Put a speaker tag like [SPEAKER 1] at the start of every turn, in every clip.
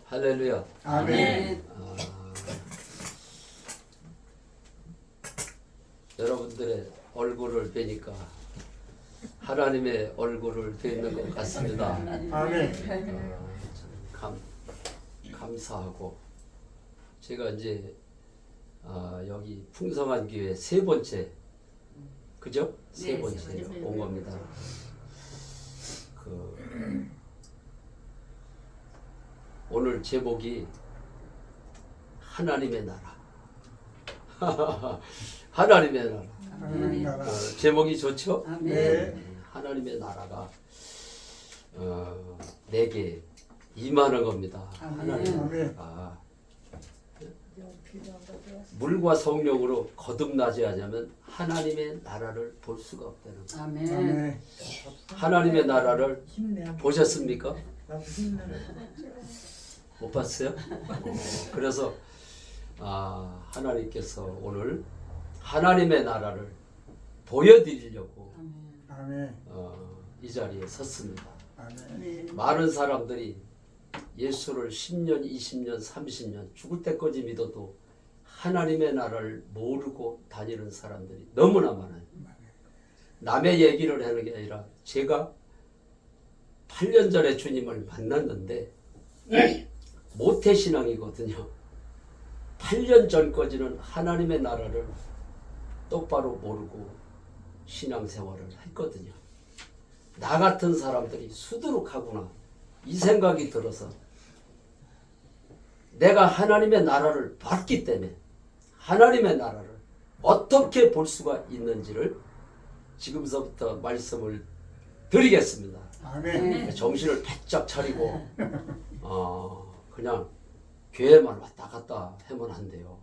[SPEAKER 1] 할렐루야.
[SPEAKER 2] 아멘.
[SPEAKER 1] 여러분들의 얼굴을 뵈니까 하나님의 얼굴을 뵙는 것 같습니다.
[SPEAKER 2] 아멘.
[SPEAKER 1] 참 감사하고 제가 이제 여기 풍성한 교회 세 번째, 그죠? 세
[SPEAKER 3] 네,
[SPEAKER 1] 번째
[SPEAKER 3] 세 번째
[SPEAKER 1] 온 겁니다. 오늘 제목이 하나님의 나라. 하나님의 나라.
[SPEAKER 2] 하나님 나라.
[SPEAKER 1] 제목이 좋죠?
[SPEAKER 2] 네.
[SPEAKER 1] 하나님의 나라가 내게 임하는 겁니다. 하나님의
[SPEAKER 2] 아멘.
[SPEAKER 1] 나라가 물과 성령으로 거듭나지 않으면 하나님의 나라를 볼 수가 없다는 거예요.
[SPEAKER 3] 아멘.
[SPEAKER 2] 아멘.
[SPEAKER 1] 하나님의 나라를 보셨습니까? 못 봤어요? 그래서 하나님께서 오늘 하나님의 나라를 보여드리려고
[SPEAKER 2] 아멘.
[SPEAKER 1] 이 자리에 섰습니다.
[SPEAKER 2] 아멘.
[SPEAKER 1] 많은 사람들이 예수를 10년, 20년, 30년 죽을 때까지 믿어도 하나님의 나라를 모르고 다니는 사람들이 너무나 많아요. 남의 얘기를 하는 게 아니라 제가 8년 전에 주님을 만났는데 모태신앙이거든요. 8년 전까지는 하나님의 나라를 똑바로 모르고 신앙생활을 했거든요. 나 같은 사람들이 수두룩하구나 이 생각이 들어서 내가 하나님의 나라를 봤기 때문에 하나님의 나라를 어떻게 볼 수가 있는지를 지금서부터 말씀을 드리겠습니다.
[SPEAKER 2] 아멘.
[SPEAKER 1] 정신을 바짝 차리고 그냥 교회만 왔다 갔다 하면 안 돼요.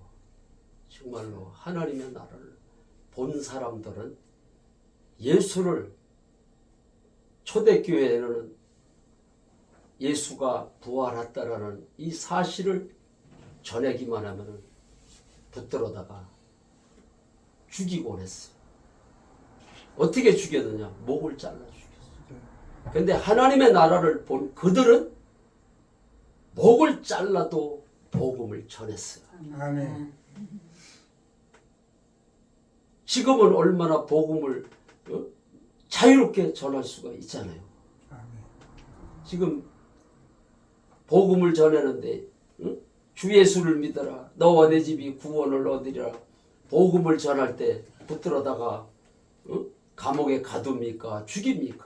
[SPEAKER 1] 정말로 하나님의 나라를 본 사람들은 예수를 초대교회에는 예수가 부활했다라는 이 사실을 전하기만 하면 붙들어다가 죽이곤 했어요. 어떻게 죽였느냐? 목을 잘라 죽였어요. 근데 하나님의 나라를 본 그들은 목을 잘라도 복음을 전했어요.
[SPEAKER 2] 아멘.
[SPEAKER 1] 지금은 얼마나 복음을 자유롭게 전할 수가 있잖아요.
[SPEAKER 2] 아멘.
[SPEAKER 1] 지금 복음을 전하는데 주 예수를 믿어라. 너와 내 집이 구원을 얻으리라. 복음을 전할 때 붙들어다가 감옥에 가둡니까? 죽입니까?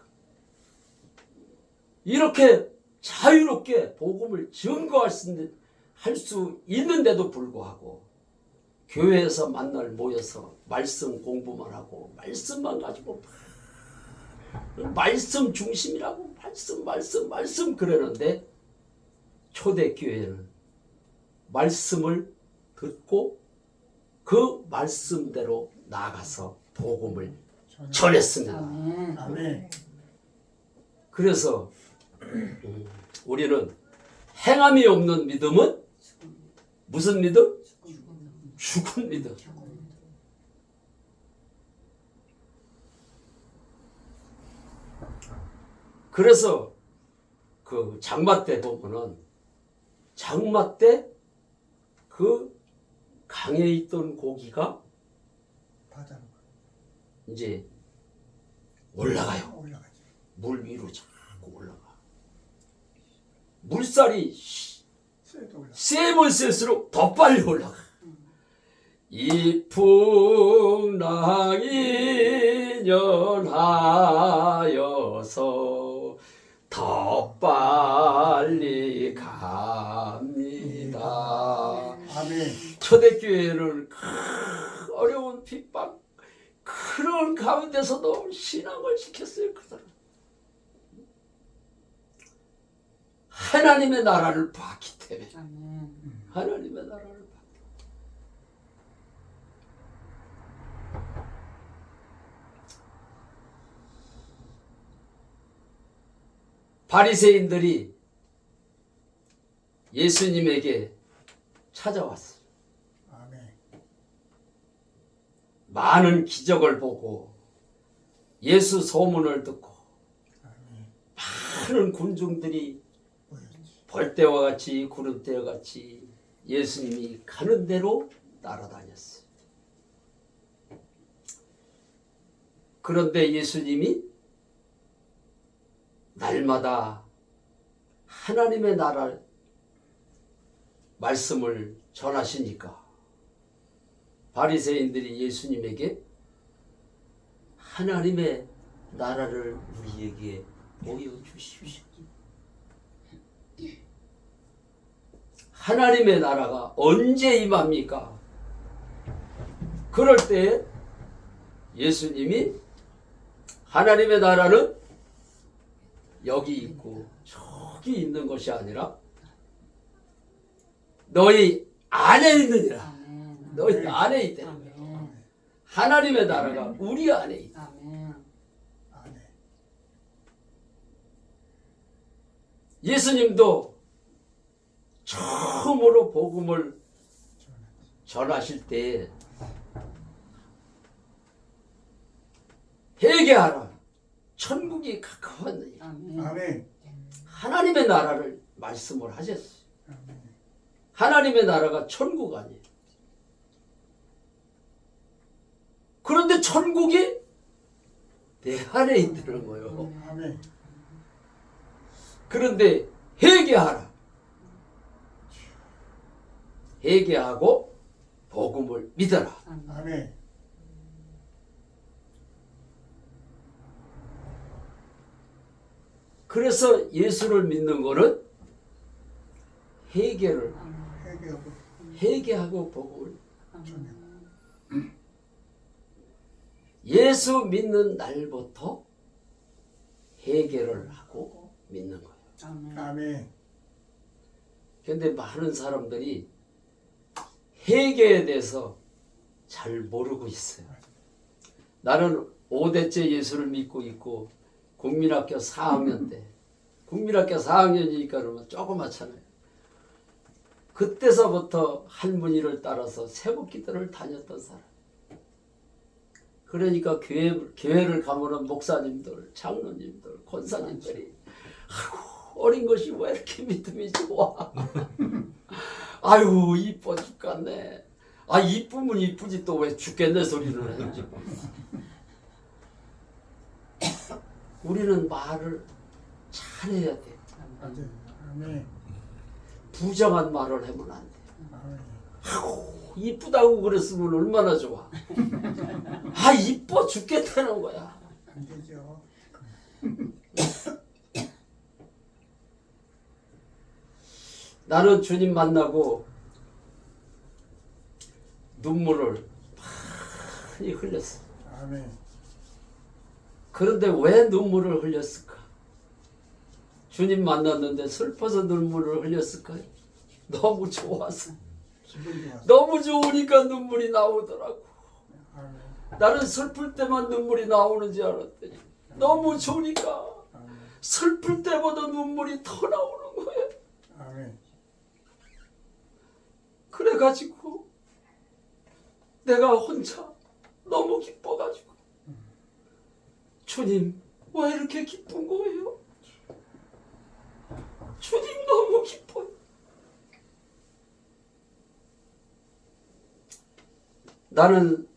[SPEAKER 1] 이렇게 자유롭게 복음을 증거할 수 있는데도 불구하고 교회에서 만날 모여서 말씀 공부만 하고 말씀만 가지고 말씀 중심이라고 말씀 그러는데 초대교회는 말씀을 듣고 그 말씀대로 나가서 복음을 전했습니다.
[SPEAKER 2] 아멘.
[SPEAKER 1] 그래서 우리는 행함이 없는 믿음은 무슨 믿음? 죽은 믿음. 그래서 그 장마 때 보면은 장마 때 그 강에 있던 고기가
[SPEAKER 2] 바다로
[SPEAKER 1] 이제 올라가요.
[SPEAKER 2] 올라가죠.
[SPEAKER 1] 물 위로 자꾸 올라가. 물살이
[SPEAKER 2] 쇠도 올라가.
[SPEAKER 1] 세면 셀수록 더 빨리 올라가. 이 풍랑이 연하여서 더 빨리 갑니다.
[SPEAKER 2] 아멘.
[SPEAKER 1] 초대교회를 어려운 핍박 그런 가운데서도 신앙을 지켰어요. 그들은 하나님의 나라를 봤기 때문에 하나님의 나라를 봤기 바리새인들이 예수님에게 찾아왔어요.
[SPEAKER 2] 아멘.
[SPEAKER 1] 많은 기적을 보고 예수 소문을 듣고
[SPEAKER 2] 아멘.
[SPEAKER 1] 많은 군중들이
[SPEAKER 2] 보였지.
[SPEAKER 1] 벌떼와 같이 구름대와 같이 예수님이 가는 대로 따라다녔어요. 그런데 예수님이 날마다 하나님의 나라 말씀을 전하시니까 바리새인들이 예수님에게 하나님의 나라를 우리에게 보여주십시오. 하나님의 나라가 언제 임합니까? 그럴 때 예수님이 하나님의 나라는 여기 있고 저기 있는 것이 아니라 너희 안에 있느니라.
[SPEAKER 3] 아멘.
[SPEAKER 1] 너희 안에 있다.
[SPEAKER 3] 아멘.
[SPEAKER 1] 하나님의 나라가 우리 안에 있다.
[SPEAKER 3] 아멘.
[SPEAKER 2] 아멘.
[SPEAKER 1] 예수님도 처음으로 복음을 전하실 때 회개하라. 천국이 가까웠느니
[SPEAKER 3] 아멘.
[SPEAKER 2] 아멘.
[SPEAKER 1] 하나님의 나라를 말씀을 하셨어요.
[SPEAKER 2] 아멘.
[SPEAKER 1] 하나님의 나라가 천국 아니에요. 그런데 천국이 내 안에 있다는 거예요.
[SPEAKER 2] 아멘.
[SPEAKER 1] 그런데 회개하라. 회개하고 복음을 믿어라.
[SPEAKER 3] 아멘.
[SPEAKER 2] 아멘.
[SPEAKER 1] 그래서 예수를 믿는 거는 회개를
[SPEAKER 2] 회개하고
[SPEAKER 1] 회개하고 복음을
[SPEAKER 3] 아멘.
[SPEAKER 1] 예수 믿는 날부터 회개를 하고 믿는 거예요.
[SPEAKER 3] 아멘.
[SPEAKER 2] 아멘.
[SPEAKER 1] 그런데 많은 사람들이 회개에 대해서 잘 모르고 있어요. 나는 5대째 예수를 믿고 있고 국민학교 4학년 때 국민학교 4학년이니까 그러면 조그맣잖아요. 그때서부터 할머니를 따라서 새벽기도를 다녔던 사람. 그러니까 교회를 가보는 목사님들, 장로님들, 권사님들이 아이고 어린 것이 왜 이렇게 믿음이 좋아. 아유 이뻐 죽겠네. 아 이쁘면 이쁘지 또 왜 죽겠네 소리를 해야지. 우리는 말을 잘해야 돼.
[SPEAKER 2] 아멘. 아멘.
[SPEAKER 1] 부정한 말을 하면 안 돼.
[SPEAKER 2] 아멘.
[SPEAKER 1] 아이고 이쁘다고 그랬으면 얼마나 좋아. 아 이뻐 죽겠다는 거야.
[SPEAKER 2] 안 되죠.
[SPEAKER 1] 나는 주님 만나고 눈물을 많이 흘렸어.
[SPEAKER 2] 아멘.
[SPEAKER 1] 그런데 왜 눈물을 흘렸을까? 주님 만났는데 슬퍼서 눈물을 흘렸을까? 너무 좋아서.
[SPEAKER 2] 기분 좋아서.
[SPEAKER 1] 너무 좋으니까 눈물이 나오더라고.
[SPEAKER 2] 아멘.
[SPEAKER 1] 나는 슬플 때만 눈물이 나오는 줄 알았더니 너무 좋으니까
[SPEAKER 2] 아멘.
[SPEAKER 1] 슬플 때보다 눈물이 더 나오는 거예요.
[SPEAKER 2] 아멘.
[SPEAKER 1] 그래가지고 내가 혼자 너무 기뻐가지고 주님 왜 이렇게 기쁜 거예요? 주님 너무 기뻐요. 나는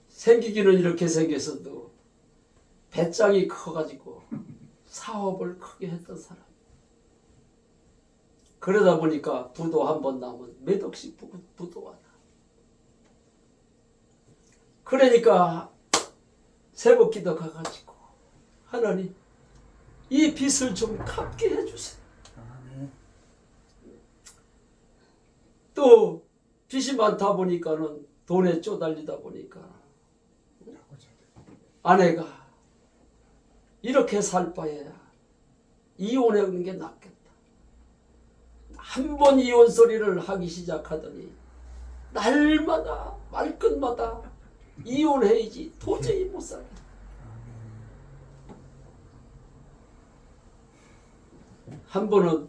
[SPEAKER 1] 생기기는 이렇게 생겼어도 배짱이 커가지고 사업을 크게 했던 사람. 그러다 보니까 부도 한 번 나면 몇 억씩 부도가 나. 그러니까 새벽기도 가가지고 하나님 이 빚을 좀 갚게 해주세요.
[SPEAKER 2] 아멘.
[SPEAKER 1] 또 빚이 많다 보니까는 돈에 쪼달리다 보니까 아내가 이렇게 살 바에야 이혼하는 게 낫겠다. 한 번 이혼 소리를 하기 시작하더니 날마다 말끝마다 이혼해야지 도저히 못 살겠다. 한 번은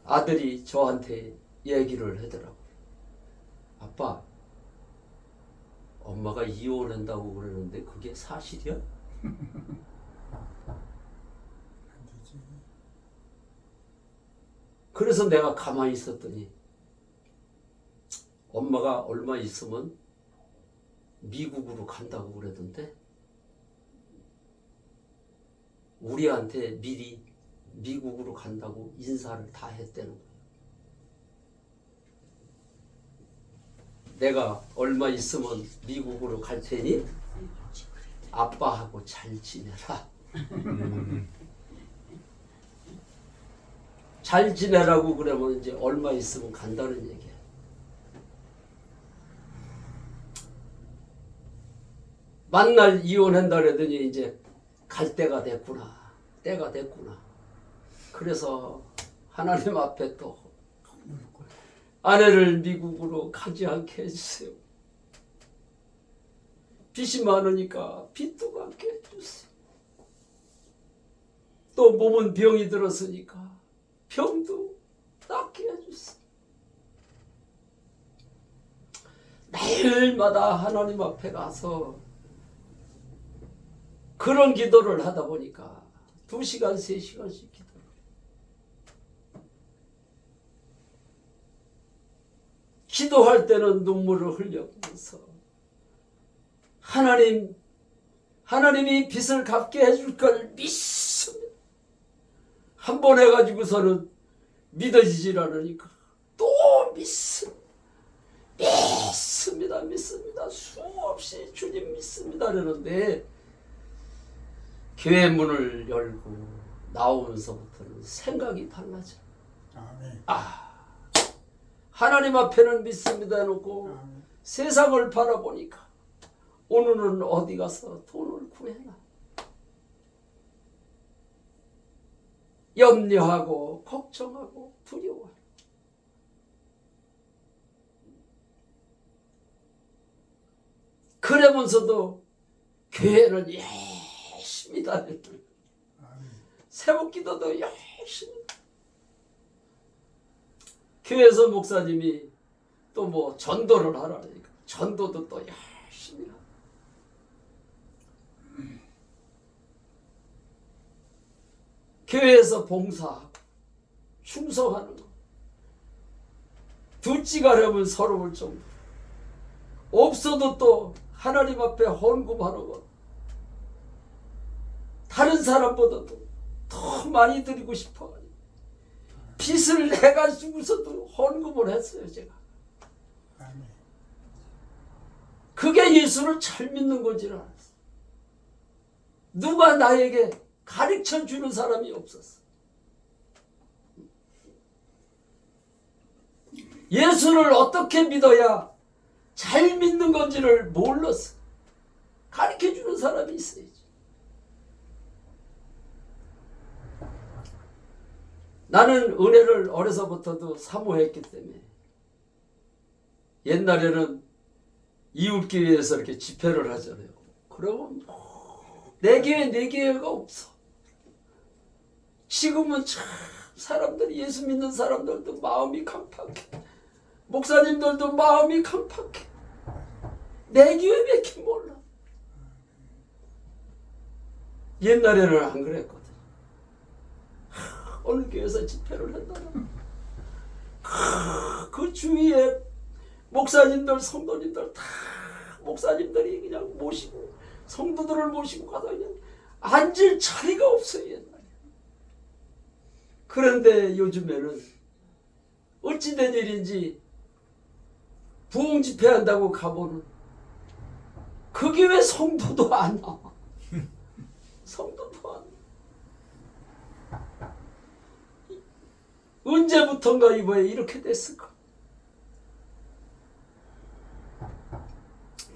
[SPEAKER 1] 아들이 저한테 얘기를 하더라고요. 아빠, 엄마가 이혼한다고 그러는데 그게 사실이야?
[SPEAKER 2] 안 되지.
[SPEAKER 1] 그래서 내가 가만히 있었더니 엄마가 얼마 있으면 미국으로 간다고 그러던데 우리한테 미리 미국으로 간다고 인사를 다 했다는 거예요. 내가 얼마 있으면 미국으로 갈 테니 아빠하고 잘 지내라. 잘 지내라고 그러면 이제 얼마 있으면 간다는 얘기야. 만날 이혼한다 그러더니 이제 갈 때가 됐구나. 때가 됐구나. 그래서 하나님 앞에 또 아내를 미국으로 가지 않게 해주세요. 빚이 많으니까 빚도 갚게 해주세요. 또 몸은 병이 들었으니까 병도 낫게 해주세요. 매일마다 하나님 앞에 가서 그런 기도를 하다 보니까 2시간, 3시간씩 기도를 기도할 때는 눈물을 흘려면서 하나님이 빚을 갚게 해줄 걸 믿습니다. 한 번 해가지고서는 믿어지질 않으니까 또 믿습니다. 믿습니다. 수없이 주님 믿습니다. 그러는데 교회 문을 열고 나오면서부터는 생각이 달라져.
[SPEAKER 2] 아멘.
[SPEAKER 1] 하나님 앞에는 믿습니다 해놓고
[SPEAKER 2] 아멘.
[SPEAKER 1] 세상을 바라보니까 오늘은 어디 가서 돈을 구해나 염려하고 걱정하고 두려워. 그러면서도 교회는 열심히 다니고 새벽기도도 열심히. 교회에서 목사님이 또 뭐 전도를 하라니까 전도도 또 열심히 하고. 교회에서 봉사하고 충성하는 거 둘째가려면 서러울 정도. 없어도 또 하나님 앞에 헌금하는 것 다른 사람보다도 더 많이 드리고 싶어. 빚을 내가지고서도 헌금을 했어요. 제가.
[SPEAKER 2] 아멘.
[SPEAKER 1] 그게 예수를 잘 믿는 건지를 알았어. 누가 나에게 가르쳐 주는 사람이 없었어. 예수를 어떻게 믿어야 잘 믿는 건지를 몰랐어. 가르쳐 주는 사람이 있어야지. 나는 은혜를 어려서부터도 사모했기 때문에 옛날에는 이웃교회에서 이렇게 집회를 하잖아요. 그러면 내 교회가 없어. 지금은 참 사람들이 예수 믿는 사람들도 마음이 강팍해. 목사님들도 마음이 강팍해. 내 교회밖에 몰라. 옛날에는 안 그랬거든. 어느 교회에서 집회를 한다면 그 주위에 목사님들, 성도님들 다 목사님들이 그냥 모시고 성도들을 모시고 가서 그냥 앉을 자리가 없어요. 옛날에. 그런데 요즘에는 어찌된 일인지 부흥 집회 한다고 가보는 그 교회 성도도 안 나와. 성도도 안 나와. 언제부턴가 이번에 이렇게 됐을까?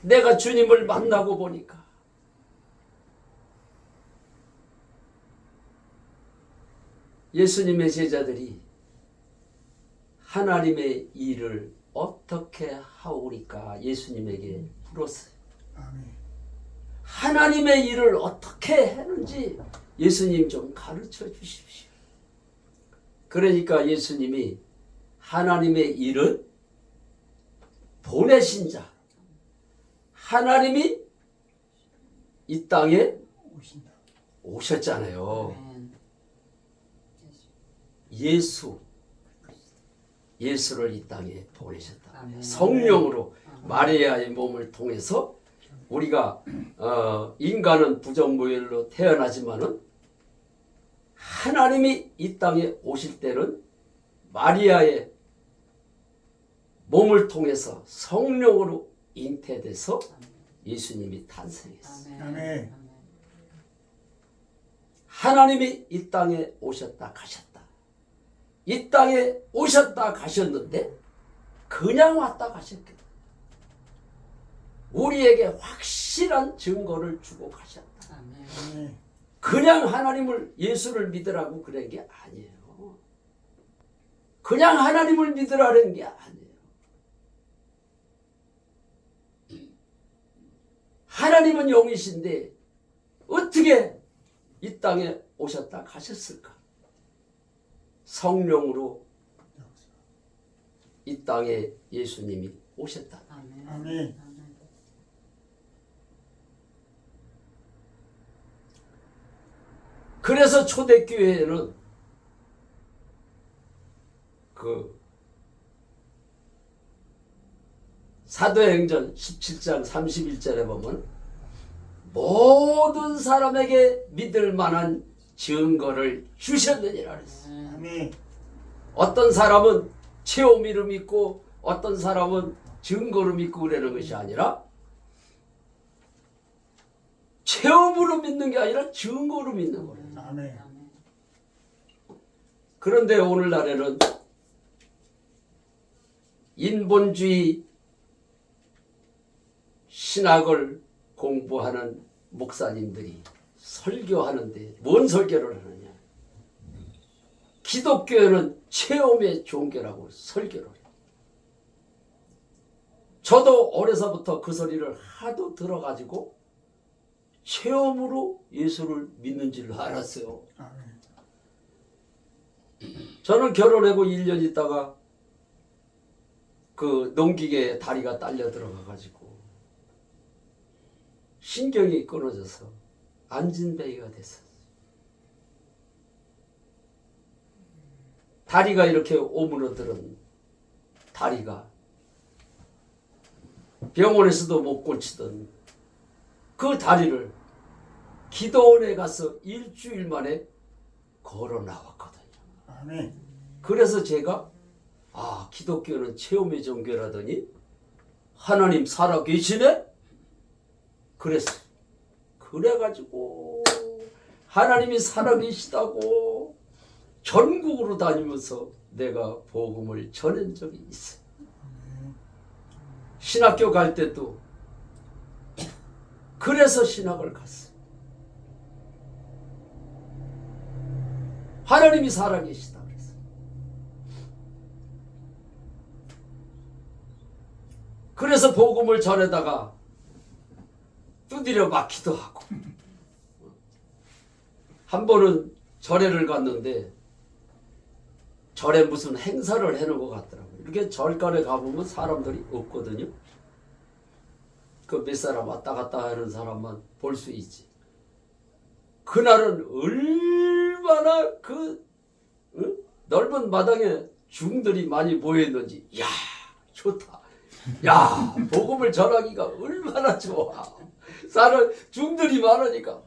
[SPEAKER 1] 내가 주님을 만나고 보니까 예수님의 제자들이 하나님의 일을 어떻게 하오리까 예수님에게 물었어요.
[SPEAKER 2] 아멘.
[SPEAKER 1] 하나님의 일을 어떻게 하는지 예수님 좀 가르쳐 주십시오. 그러니까 예수님이 하나님의 일은 보내신 자, 하나님이 이 땅에
[SPEAKER 2] 오신다.
[SPEAKER 1] 오셨잖아요. 예수, 예수를 이 땅에 보내셨다.
[SPEAKER 3] 아멘.
[SPEAKER 1] 성령으로 마리아의 몸을 통해서 우리가 인간은 부정무일로 태어나지만은 하나님이 이 땅에 오실 때는 마리아의 몸을 통해서 성령으로 잉태돼서 예수님이 탄생했어요.
[SPEAKER 2] 아멘.
[SPEAKER 1] 하나님이 이 땅에 오셨다 가셨다. 이 땅에 오셨다 가셨는데 그냥 왔다 가셨거든. 우리에게 확실한 증거를 주고 가셨다.
[SPEAKER 2] 아멘.
[SPEAKER 1] 그냥 하나님을 예수를 믿으라고 그런 게 아니에요. 그냥 하나님을 믿으라는 게 아니에요. 하나님은 영이신데 어떻게 이 땅에 오셨다 가셨을까? 성령으로 이 땅에 예수님이 오셨다.
[SPEAKER 2] 아멘.
[SPEAKER 1] 그래서 초대교회에는 그 사도행전 17장 31절에 보면 모든 사람에게 믿을 만한 증거를 주셨느니라 그랬어요.
[SPEAKER 2] 아멘.
[SPEAKER 1] 어떤 사람은 체험으로 믿고 어떤 사람은 증거로 믿고 그러는 것이 아니라 체험으로 믿는 게 아니라 증거로 믿는 거예요.
[SPEAKER 2] 아멘.
[SPEAKER 1] 그런데 오늘날에는 인본주의 신학을 공부하는 목사님들이 설교하는데 뭔 설교를 하느냐? 기독교는 체험의 종교라고 설교를 해요. 저도 어려서부터 그 소리를 하도 들어가지고 체험으로 예수를 믿는 줄 알았어요.
[SPEAKER 2] 아멘.
[SPEAKER 1] 저는 결혼하고 1년 있다가 그 농기계에 다리가 딸려 들어가가지고 신경이 끊어져서 안진뱅이가 됐어요. 다리가 이렇게 오므러들은 다리가 병원에서도 못 고치던 그 다리를 기도원에 가서 일주일 만에 걸어 나왔거든요.
[SPEAKER 2] 아멘.
[SPEAKER 1] 그래서 제가 기독교는 체험의 종교라더니 하나님 살아계시네? 그랬어요. 그래가지고 하나님이 살아계시다고 전국으로 다니면서 내가 복음을 전한 적이 있어요. 신학교 갈 때도 그래서 신학을 갔어요. 하나님이 살아계시다 그랬어요. 그래서 복음을 전에다가 두드려 맞기도 하고 한 번은 절에를 갔는데 절에 무슨 행사를 해놓은 것 같더라고요. 이렇게 절간에 가보면 사람들이 없거든요. 그 몇 사람 왔다 갔다 하는 사람만 볼 수 있지. 그날은 얼마나 그 넓은 마당에 중들이 많이 모여있는지 이야 좋다. 야 복음을 전하기가 얼마나 좋아. 사람 중들이 많으니까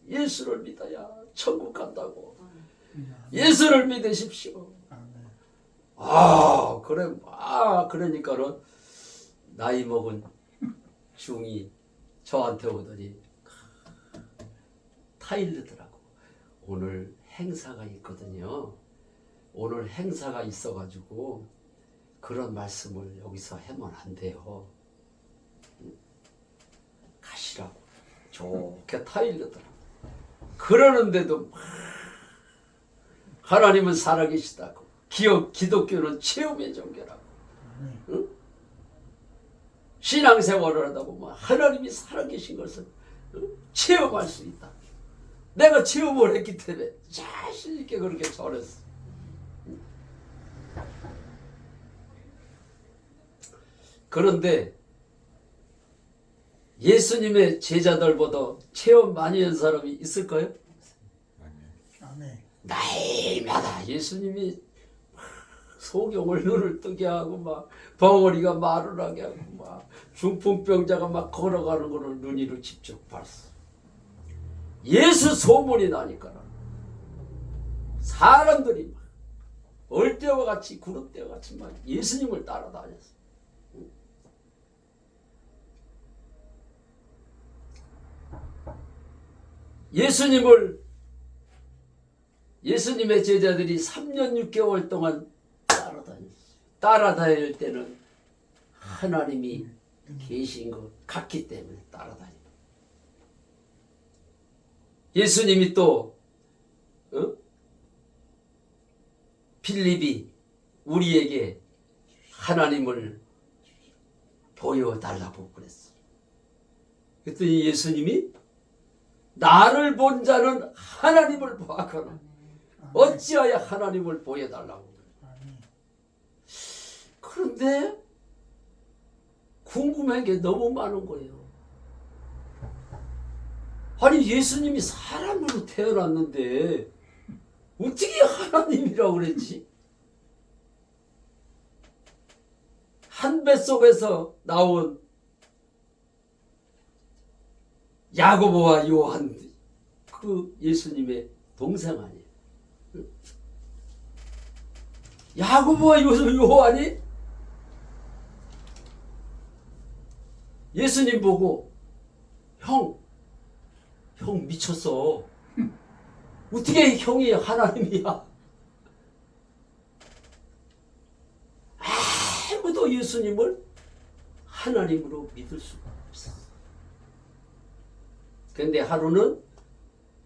[SPEAKER 1] 예수를 믿어야 천국 간다고. 예수를 믿으십시오.
[SPEAKER 2] 아멘.
[SPEAKER 1] 그래 그러니까는 나이 먹은 중이 저한테 오더니 타일르더라고. 오늘 행사가 있거든요. 오늘 행사가 있어가지고 그런 말씀을 여기서 하면 안 돼요. 가시라고 좋게 타일르더라고. 그러는데도 하나님은 살아계시다고. 기독교는 체험의 종교라고. 응? 신앙생활을 하다 보면 하나님이 살아계신 것을 체험할 수 있다. 내가 체험을 했기 때문에 자신 있게 그렇게 전했어. 그런데 예수님의 제자들보다 체험 많이 한 사람이 있을까요?
[SPEAKER 2] 아멘.
[SPEAKER 1] 날마다 예수님이 소경을 눈을 뜨게 하고 막 벙어리가 말을 하게 하고 막 중풍병자가 막 걸어가는 거를 눈으로 직접 봤어. 예수 소문이 나니까 사람들이 막 얼때와 같이 구름대와 같이 막 예수님을 따라다녔어. 예수님의 제자들이 3년 6개월 동안 따라다녔어요. 따라다닐 때는 하나님이 계신 것 같기 때문에 따라다니고, 예수님이 또 빌립이 우리에게 하나님을 보여달라고 그랬어. 그랬더니 예수님이 나를 본 자는 하나님을 보았거나 어찌하여 하나님을 보여달라고 그래.
[SPEAKER 2] 아멘.
[SPEAKER 1] 그런데 궁금한 게 너무 많은 거예요. 아니 예수님이 사람으로 태어났는데 어떻게 하나님이라고 그랬지? 한 뱃속에서 나온 야고보와 요한, 그 예수님의 동생 아니에요. 야고보와 요한이 예수님 보고 형 미쳤어. 어떻게 형이 하나님이야? 아무도 예수님을 하나님으로 믿을 수가 없어. 그런데 하루는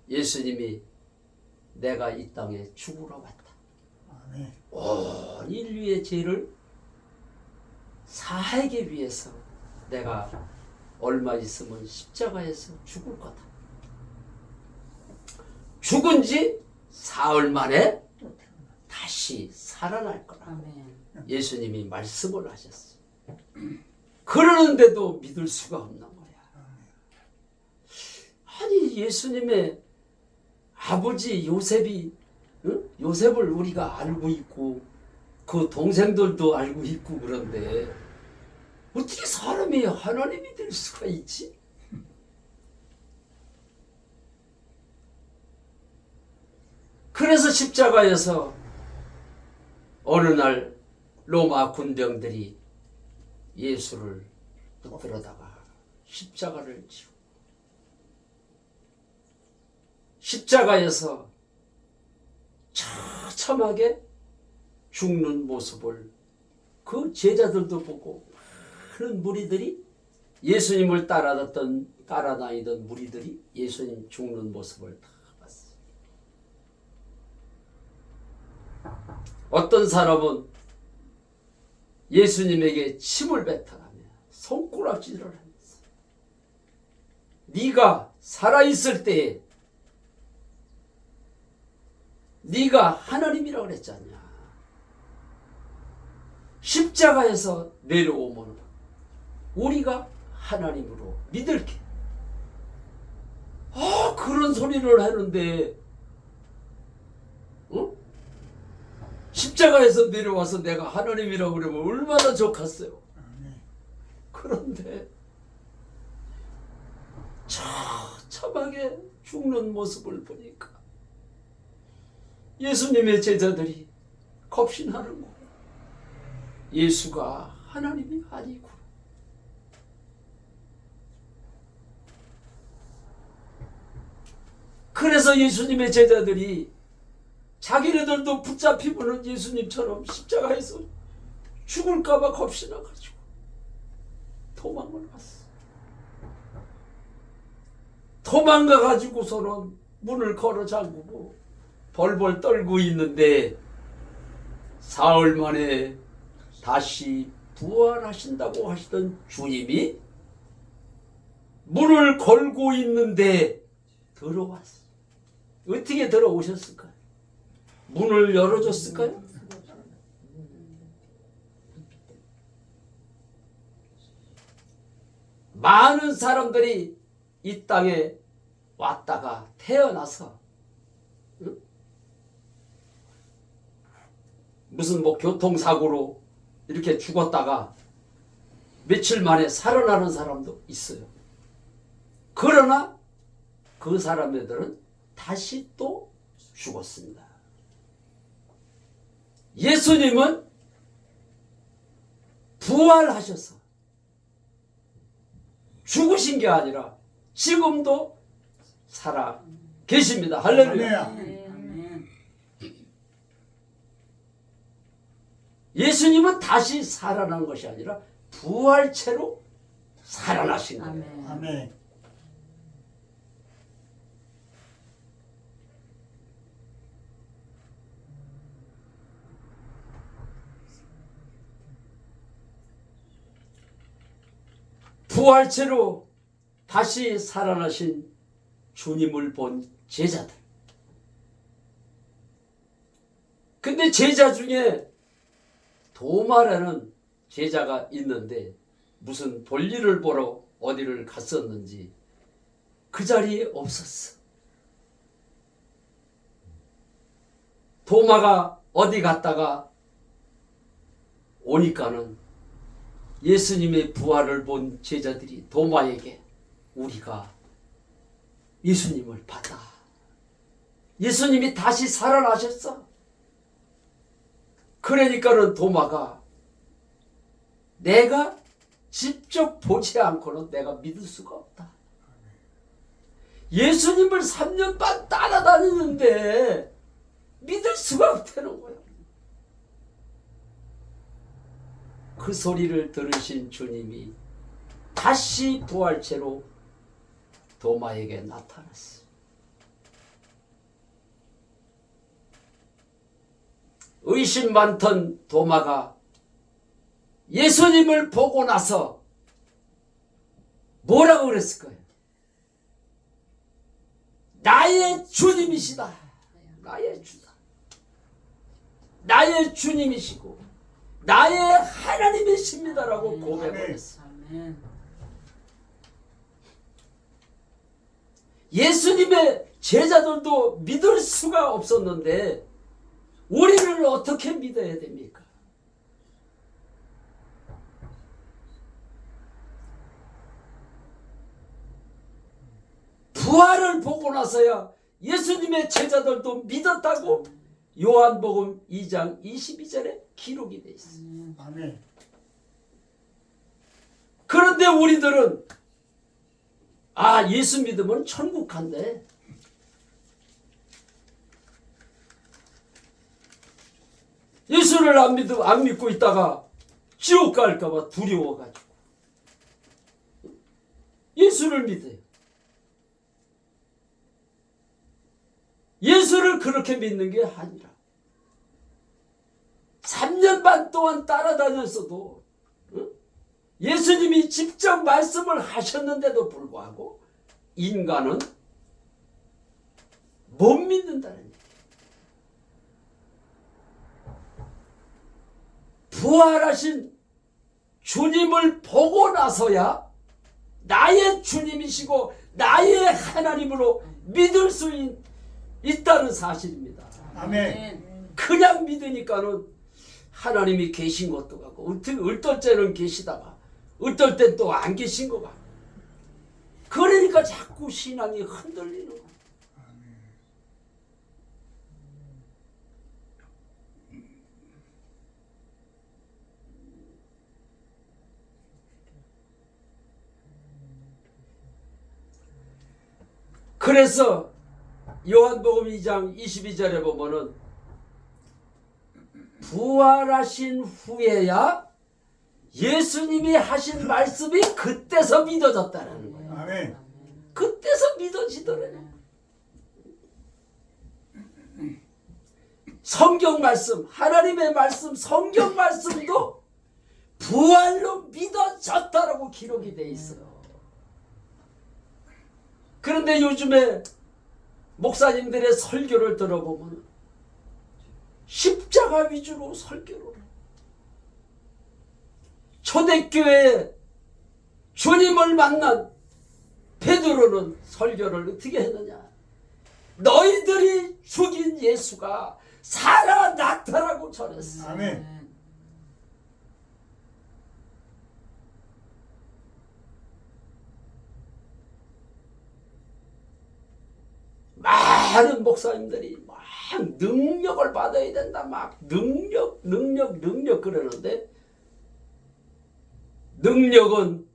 [SPEAKER 1] 예수님이 내가 이 땅에 죽으러 왔다.
[SPEAKER 2] 아멘.
[SPEAKER 1] 온 인류의 죄를 사하기 위해서 내가 얼마 있으면 십자가에서 죽을 거다. 죽은 지 사흘 만에
[SPEAKER 2] 또 태어나.
[SPEAKER 1] 다시 살아날 거라.
[SPEAKER 3] 아멘.
[SPEAKER 1] 예수님이 말씀을 하셨어요. 그러는데도 믿을 수가 없는 거야. 아니 예수님의 아버지 요셉이, 요셉을 우리가 알고 있고 그 동생들도 알고 있고 그런데 어떻게 사람이 하나님이 될 수가 있지? 그래서 십자가에서 어느 날 로마 군병들이 예수를 붙들어다가 십자가를 지고 십자가에서 처참하게 죽는 모습을 그 제자들도 보고 많은 무리들이, 예수님을 따라다니던 무리들이 예수님 죽는 모습을 다 봤어요. 어떤 사람은 예수님에게 침을 뱉어가며 손가락질을 하면서 네가 살아있을 때에 네가 하나님이라고 그랬지 않냐. 십자가에서 내려오면 우리가 하나님으로 믿을게. 그런 소리를 하는데 십자가에서 내려와서 내가 하나님이라고 그러면 얼마나 좋겠어요.
[SPEAKER 2] 아멘.
[SPEAKER 1] 그런데 처참하게 죽는 모습을 보니까 예수님의 제자들이 겁신하는 거예요. 예수가 하나님이 아니고. 그래서 예수님의 제자들이 자기네들도 붙잡히면 예수님처럼 십자가에서 죽을까봐 겁신나가지고 도망을 갔어. 도망가가지고서는 문을 걸어 잠그고 벌벌 떨고 있는데 사흘 만에 다시 부활하신다고 하시던 주님이 문을 걸고 있는데 들어왔어. 어떻게 들어오셨을까요? 문을 열어줬을까요? 많은 사람들이 이 땅에 왔다가 태어나서 무슨 뭐 교통사고로 이렇게 죽었다가 며칠 만에 살아나는 사람도 있어요. 그러나 그 사람들은 다시 또 죽었습니다. 예수님은 부활하셔서 죽으신 게 아니라 지금도 살아 계십니다. 할렐루야.
[SPEAKER 2] 아멘.
[SPEAKER 1] 예수님은 다시 살아난 것이 아니라 부활체로 살아나신 거예요.
[SPEAKER 2] 아멘.
[SPEAKER 1] 부활체로 다시 살아나신 주님을 본 제자들. 근데 제자 중에 도마라는 제자가 있는데 무슨 볼일을 보러 어디를 갔었는지 그 자리에 없었어. 도마가 어디 갔다가 오니까는 예수님의 부활을 본 제자들이 도마에게 우리가 예수님을 봤다. 예수님이 다시 살아나셨어. 그러니까는 도마가 내가 직접 보지 않고는 내가 믿을 수가 없다. 예수님을 3년 반 따라다니는데 믿을 수가 없다는 거예요. 그 소리를 들으신 주님이 다시 부활체로 도마에게 나타났어요. 의심 많던 도마가 예수님을 보고 나서 뭐라고 그랬을 거예요? 나의 주님이시다. 나의 주다. 나의 주님이시고 나의 하나님이십니다라고 고백을 했어요. 예수님의 제자들도 믿을 수가 없었는데 우리는 어떻게 믿어야 됩니까? 부활을 보고 나서야 예수님의 제자들도 믿었다고 요한복음 2장 22절에 기록이 되어 있어요.
[SPEAKER 2] 아멘.
[SPEAKER 1] 그런데 우리들은 예수 믿으면 천국 간대. 예수를 안 믿고 있다가 지옥 갈까봐 두려워가지고 예수를 믿어요. 예수를 그렇게 믿는 게 아니라 3년 반 동안 따라다녔어도 예수님이 직접 말씀을 하셨는데도 불구하고 인간은 못 믿는다는 얘기예요. 부활하신 주님을 보고 나서야 나의 주님이시고 나의 하나님으로 믿을 수 있다는 사실입니다.
[SPEAKER 2] 아멘.
[SPEAKER 1] 그냥 믿으니까는 하나님이 계신 것도 같고 어떨 때는 계시다가 어떨 땐 또 안 계신 것 같고 그러니까 자꾸 신앙이 흔들리는 거예요. 그래서 요한복음 2장 22절에 보면은 부활하신 후에야 예수님이 하신 말씀이 그때서 믿어졌다는 거예요.
[SPEAKER 2] 아멘.
[SPEAKER 1] 그때서 믿어지더래요. 성경 말씀, 하나님의 말씀, 성경 말씀도 부활로 믿어졌다라고 기록이 돼 있어요. 그런데 요즘에 목사님들의 설교를 들어보면 십자가 위주로 설교를 해요. 초대교회에 주님을 만난 베드로는 설교를 어떻게 했느냐? 너희들이 죽인 예수가 살아 나타나고 전했어.
[SPEAKER 3] 아멘.
[SPEAKER 1] 많은 목사님들이 막 능력을 받아야 된다. 막 능력 그러는데 능력은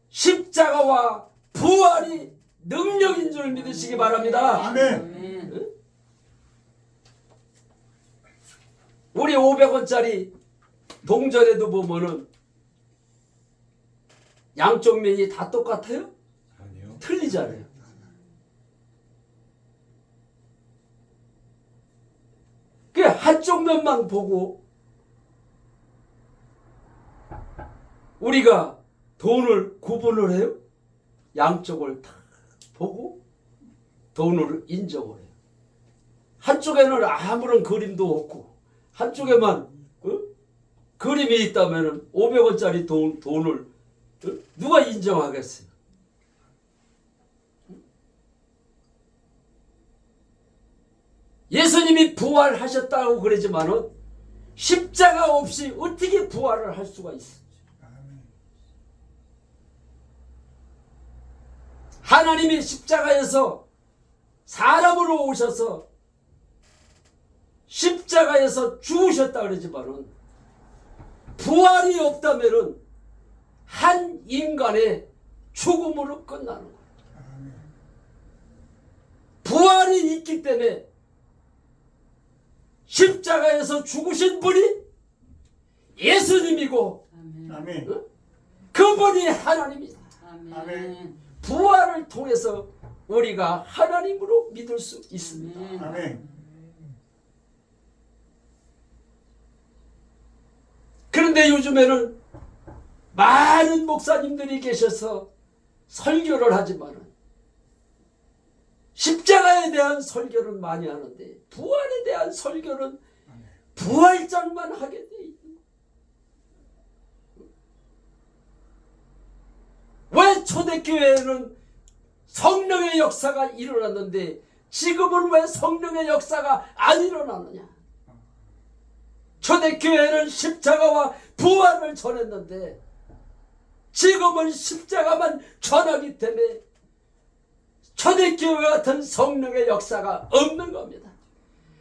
[SPEAKER 1] 십자가와 부활이 능력인 줄 믿으시기 바랍니다.
[SPEAKER 3] 아멘.
[SPEAKER 1] 우리 500원짜리 동전에도 보면은 양쪽 면이 다 똑같아요?
[SPEAKER 4] 아니요.
[SPEAKER 1] 틀리잖아요. 그 한쪽 면만 보고 우리가 돈을 구분을 해요? 양쪽을 다 보고 돈을 인정을 해요. 한쪽에는 아무런 그림도 없고 한쪽에만 그림이 있다면 500원짜리 돈을 누가 인정하겠어요? 예수님이 부활하셨다고 그러지만은 십자가 없이 어떻게 부활을 할 수가 있어요? 하나님이 십자가에서 사람으로 오셔서 십자가에서 죽으셨다 그러지만은 부활이 없다면은 한 인간의 죽음으로 끝나는 거예요. 부활이 있기 때문에 십자가에서 죽으신 분이 예수님이고
[SPEAKER 3] 아멘.
[SPEAKER 1] 그분이 하나님이다.
[SPEAKER 3] 아멘.
[SPEAKER 1] 부활을 통해서 우리가 하나님으로 믿을 수 있습니다.
[SPEAKER 3] 아멘.
[SPEAKER 1] 그런데 요즘에는 많은 목사님들이 계셔서 설교를 하지만 십자가에 대한 설교는 많이 하는데 부활에 대한 설교는 부활장만 하게 돼 있는 거예요. 왜 초대교회에는 성령의 역사가 일어났는데 지금은 왜 성령의 역사가 안 일어나느냐? 초대교회는 십자가와 부활을 전했는데 지금은 십자가만 전하기 때문에 초대교회 같은 성령의 역사가 없는 겁니다.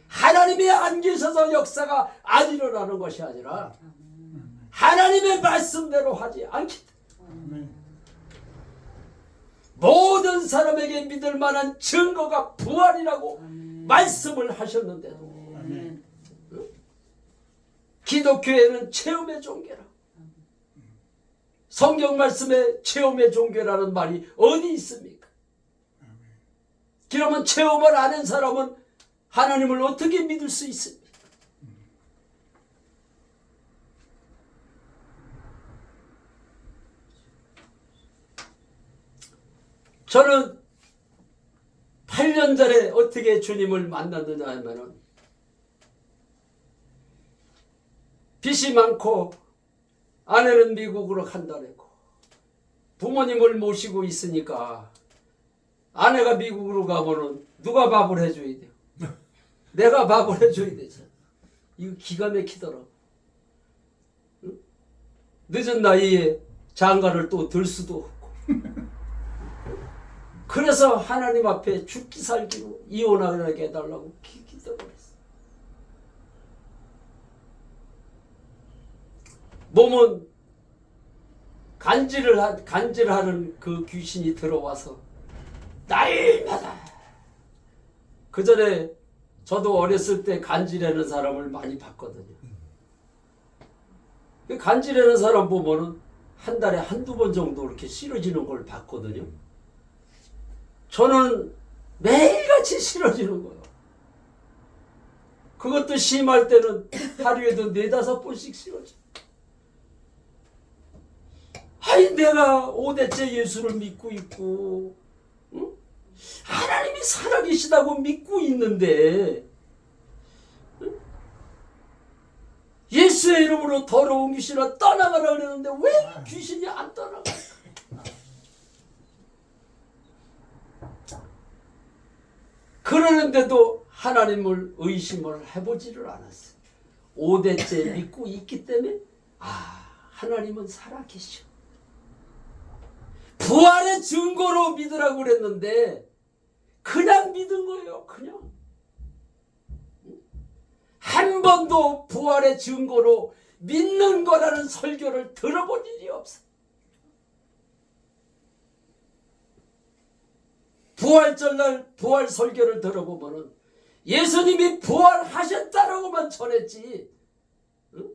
[SPEAKER 1] 하나님이 안 계셔서 역사가 안 일어나는 것이 아니라 하나님의 말씀대로 하지 않기 때문에 모든 사람에게 믿을 만한 증거가 부활이라고 말씀을 하셨는데도 기독교회는 체험의 종교라. 성경 말씀에 체험의 종교라는 말이 어디 있습니까? 그러면 체험을 안 한 사람은 하나님을 어떻게 믿을 수 있습니까? 저는 8년 전에 어떻게 주님을 만났느냐 하면은 빚이 많고 아내는 미국으로 간다랬고 부모님을 모시고 있으니까 아내가 미국으로 가면은 누가 밥을 해줘야 돼요? 내가 밥을 해줘야 되잖아. 이거 기가 막히더라고. 늦은 나이에 장가를 또 들 수도 없고 그래서 하나님 앞에 죽기 살기로 이혼하게 해달라고 기도했어. 몸은 간질하는 그 귀신이 들어와서 날마다 그 전에 저도 어렸을 때 간질하는 사람을 많이 봤거든요. 간질하는 사람 보면은 한 달에 한두 번 정도 이렇게 쓰러지는 걸 봤거든요. 저는 매일같이 쓰러지는 거예요. 그것도 심할 때는 하루에도 4-5번씩 쓰러져. 아니 내가 5대째 예수를 믿고 있고 응? 하나님이 살아계시다고 믿고 있는데 응? 예수의 이름으로 더러운 귀신아 떠나가라 그랬는데 왜 귀신이 안 떠나가? 그 그러는데도 하나님을 의심을 해보지를 않았어요. 5대째 믿고 있기 때문에 하나님은 살아계셔. 부활의 증거로 믿으라고 그랬는데 그냥 믿은 거예요. 그냥. 한 번도 부활의 증거로 믿는 거라는 설교를 들어본 일이 없어. 부활절날 부활 설교를 들어보면은 예수님이 부활하셨다라고만 전했지. 응?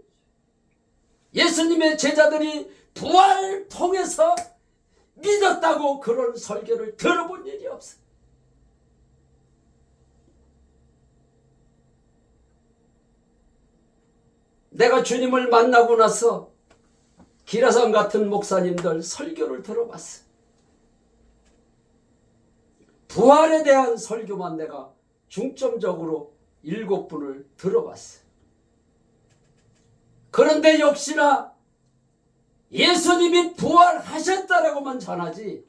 [SPEAKER 1] 예수님의 제자들이 부활 통해서 믿었다고 그런 설교를 들어본 일이 없어. 내가 주님을 만나고 나서 기라상 같은 목사님들 설교를 들어봤어. 부활에 대한 설교만 내가 중점적으로 7분을 들어봤어. 그런데 역시나 예수님이 부활하셨다라고만 전하지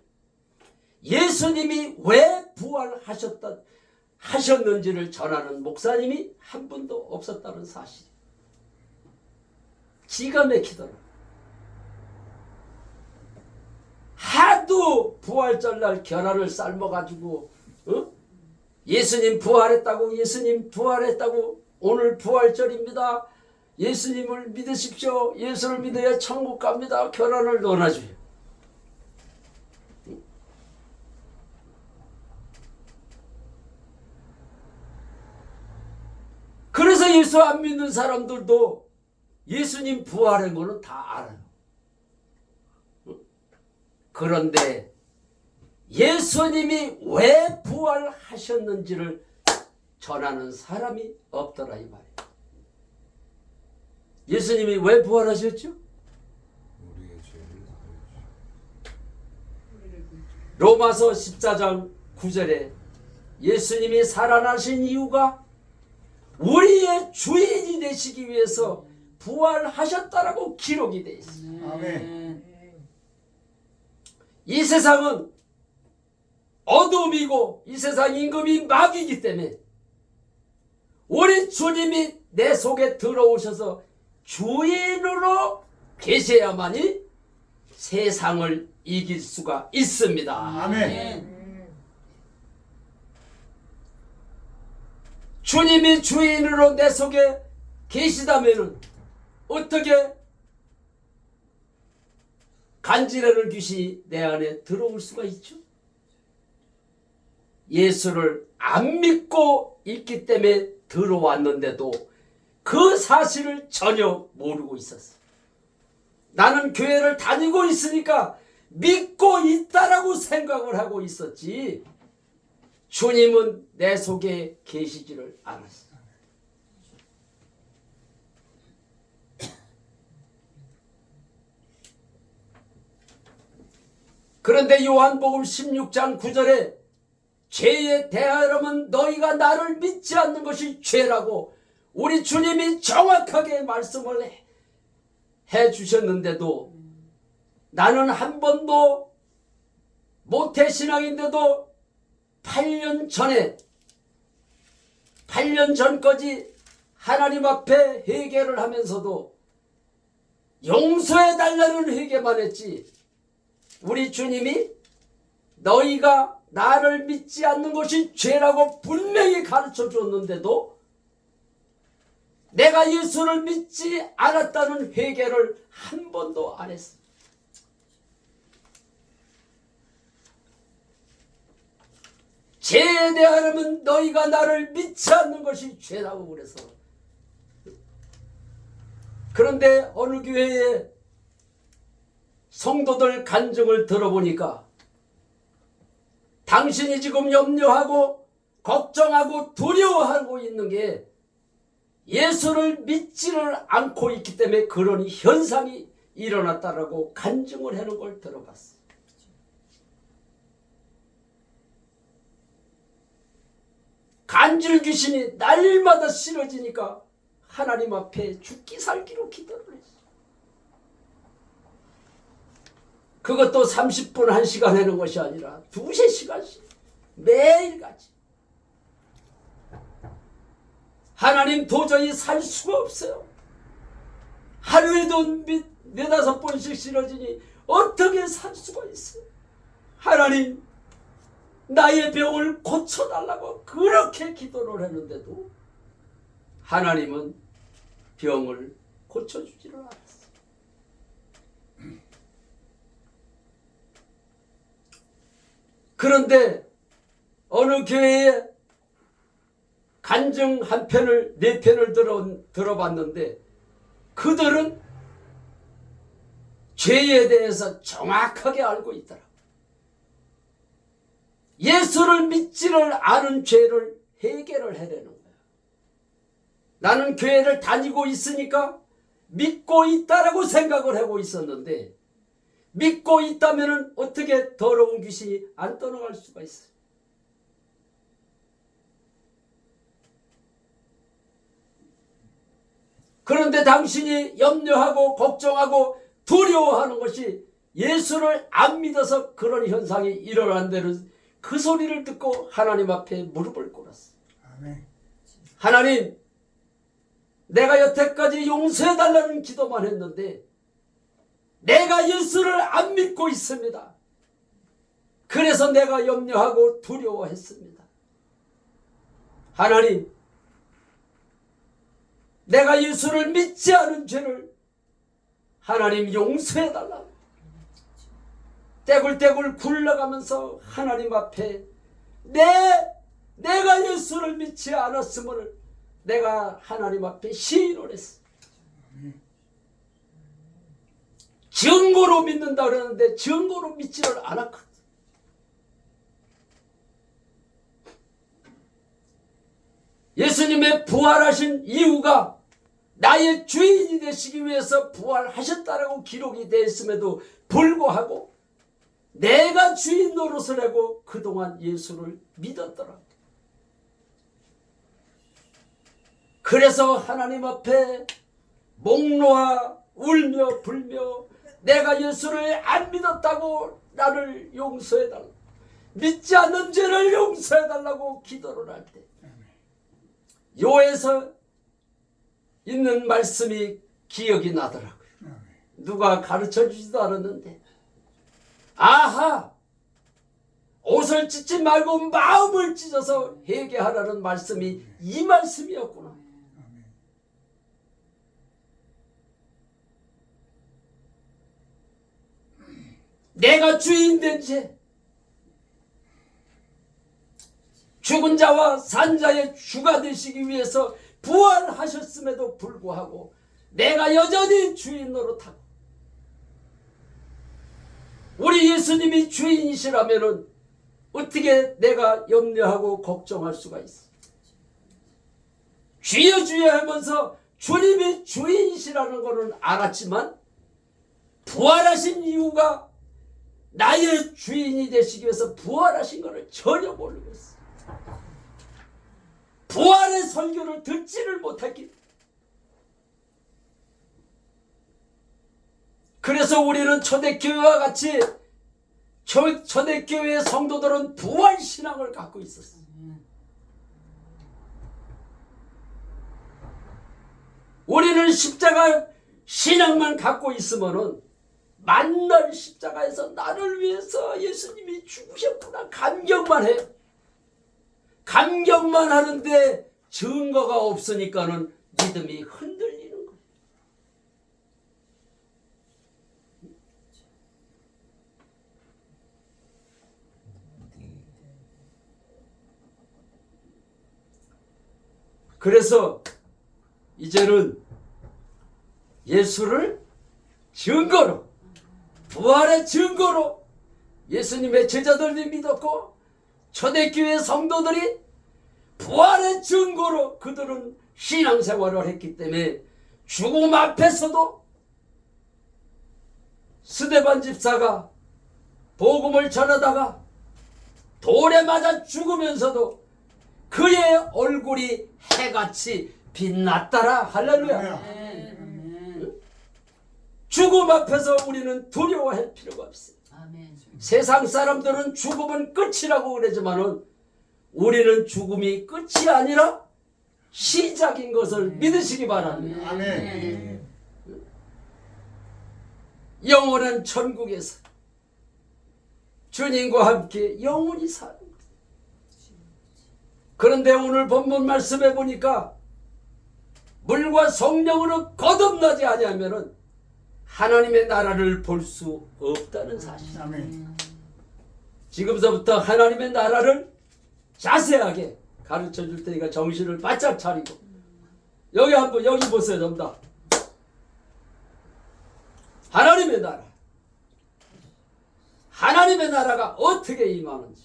[SPEAKER 1] 예수님이 왜 하셨는지를 전하는 목사님이 한 분도 없었다는 사실. 기가 막히더라. 하도 부활절날 계란을 삶아가지고 예수님 부활했다고 예수님 부활했다고 오늘 부활절입니다. 예수님을 믿으십시오. 예수를 믿어야 천국 갑니다. 계란을 넣어놔줘요. 그래서 예수 안 믿는 사람들도 예수님 부활한 거는 다 알아요. 그런데 예수님이 왜 부활하셨는지를 전하는 사람이 없더라 이 말이에요. 예수님이 왜 부활하셨죠? 로마서 14장 9절에 예수님이 살아나신 이유가 우리의 주인이 되시기 위해서 부활하셨다라고 기록이 되어 있습니다.
[SPEAKER 3] 아멘.
[SPEAKER 1] 이 세상은 어둠이고 이 세상 임금이 마귀이기 때문에 우리 주님이 내 속에 들어오셔서 주인으로 계셔야만이 세상을 이길 수가 있습니다.
[SPEAKER 3] 아멘.
[SPEAKER 1] 주님이 주인으로 내 속에 계시다면 어떻게 간지라는 귀신이 내 안에 들어올 수가 있죠? 예수를 안 믿고 있기 때문에 들어왔는데도 그 사실을 전혀 모르고 있었어. 나는 교회를 다니고 있으니까 믿고 있다라고 생각을 하고 있었지 주님은 내 속에 계시지를 않았어. 그런데 요한복음 16장 9절에 죄에 대하여면 너희가 나를 믿지 않는 것이 죄라고 우리 주님이 정확하게 말씀을 해 주셨는데도 나는 한 번도 모태신앙인데도 8년 전까지 하나님 앞에 회개를 하면서도 용서해달라는 회개만 했지 우리 주님이 너희가 나를 믿지 않는 것이 죄라고 분명히 가르쳐 줬는데도 내가 예수를 믿지 않았다는 회개를 한 번도 안 했어. 죄에 대하여는 너희가 나를 믿지 않는 것이 죄라고 그래서. 그런데 어느 교회에 성도들 간증을 들어보니까 당신이 지금 염려하고 걱정하고 두려워하고 있는 게 예수를 믿지를 않고 있기 때문에 그런 현상이 일어났다라고 간증을 하는 걸 들어봤어. 간질 귀신이 날마다 싫어지니까 하나님 앞에 죽기 살기로 기도를 했어. 그것도 30분 1시간 하는 것이 아니라 2~3시간씩 매일같이 하나님 도저히 살 수가 없어요. 하루에도 네다섯 번씩 쓰러지니 어떻게 살 수가 있어요? 하나님, 나의 병을 고쳐달라고 그렇게 기도를 했는데도 하나님은 병을 고쳐주지를 않았어요. 그런데 어느 교회에 간증 한 편을, 네 편을 들어봤는데 그들은 죄에 대해서 정확하게 알고 있더라. 예수를 믿지를 않은 죄를 해결을 해내는 거야. 나는 교회를 다니고 있으니까 믿고 있다라고 생각을 하고 있었는데 믿고 있다면 어떻게 더러운 귀신이 안 떠나갈 수가 있어요? 그런데 당신이 염려하고 걱정하고 두려워하는 것이 예수를 안 믿어서 그런 현상이 일어난다는 그 소리를 듣고 하나님 앞에 무릎을 꿇었어.
[SPEAKER 3] 아멘.
[SPEAKER 1] 하나님, 내가 여태까지 용서해달라는 기도만 했는데 내가 예수를 안 믿고 있습니다. 그래서 내가 염려하고 두려워했습니다. 하나님, 내가 예수를 믿지 않은 죄를 하나님 용서해달라. 떼굴떼굴 굴러가면서 하나님 앞에 내가 예수를 믿지 않았음을 내가 하나님 앞에 시인을 했어. 증거로 믿는다 그러는데 증거로 믿지를 않았거든. 예수님의 부활하신 이유가 나의 주인이 되시기 위해서 부활하셨다라고 기록이 되어 있음에도 불구하고 내가 주인 노릇을 하고 그동안 예수를 믿었더라. 그래서 하나님 앞에 목 놓아 울며 불며 내가 예수를 안 믿었다고 나를 용서해달라, 믿지 않는 죄를 용서해달라고 기도를 할 때 요에서 있는 말씀이 기억이 나더라고요. 누가 가르쳐 주지도 않았는데, 아하, 옷을 찢지 말고 마음을 찢어서 회개하라는 말씀이 이 말씀이었구나. 내가 주인 된 죄, 죽은 자와 산 자의 주가 되시기 위해서 부활하셨음에도 불구하고 내가 여전히 주인 노릇하고, 우리 예수님이 주인이시라면 어떻게 내가 염려하고 걱정할 수가 있어? 주여 주여 하면서 주님이 주인이시라는 것은 알았지만 부활하신 이유가 나의 주인이 되시기 위해서 부활하신 것을 전혀 모르고 있어. 부활의 설교를 듣지를 못했기. 그래서 우리는 초대교회와 같이 초대교회의 성도들은 부활신앙을 갖고 있었어. 우리는 십자가 신앙만 갖고 있으면은 만날 십자가에서 나를 위해서 예수님이 죽으셨구나 감격만 해. 감격만 하는데 증거가 없으니까는 믿음이 흔들리는 거예요. 그래서 이제는 예수를 증거로, 부활의 증거로 예수님의 제자들이 믿었고 초대교회 성도들이 부활의 증거로 그들은 신앙생활을 했기 때문에 죽음 앞에서도 스데반 집사가 복음을 전하다가 돌에 맞아 죽으면서도 그의 얼굴이 해같이 빛났더라. 할렐루야.
[SPEAKER 2] 아멘.
[SPEAKER 1] 죽음 앞에서 우리는 두려워할 필요가 없어요.
[SPEAKER 2] 아멘.
[SPEAKER 1] 세상 사람들은 죽음은 끝이라고 그러지만은 우리는 죽음이 끝이 아니라 시작 시작인 것을 믿으시기 바랍니다.
[SPEAKER 3] 아멘.
[SPEAKER 1] 영원한 천국에서 주님과 함께 영원히 사는 것. 그런데 오늘 본문 말씀해 보니까 물과 성령으로 거듭나지 아니하면은 하나님의 나라를 볼 수 없다는 사실.
[SPEAKER 3] 아멘.
[SPEAKER 1] 지금서부터 하나님의 나라를 자세하게 가르쳐 줄 테니까 정신을 바짝 차리고 여기 한번 여기 보세요. 전부 다 하나님의 나라, 하나님의 나라가 어떻게 임하는지.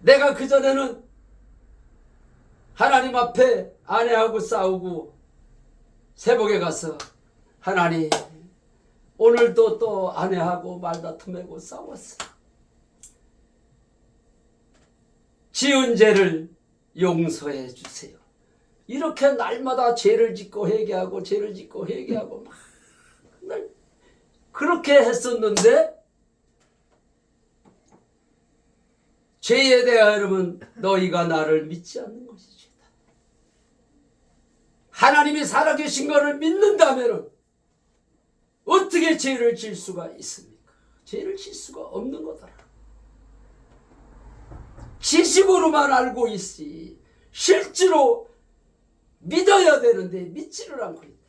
[SPEAKER 1] 내가 그전에는 하나님 앞에 아내하고 싸우고 새벽에 가서 하나님 오늘도 또 아내하고 말다툼하고 싸웠어. 지은 죄를 용서해 주세요. 이렇게 날마다 죄를 짓고 회개하고 죄를 짓고 회개하고 막 그렇게 했었는데 죄에 대하여는 너희가 나를 믿지 않는 것이 죄다. 하나님이 살아계신 것을 믿는다면 어떻게 죄를 질 수가 있습니까? 죄를 질 수가 없는 거더라. 지식으로만 알고 있지 실제로 믿어야 되는데 믿지를 않고 있다.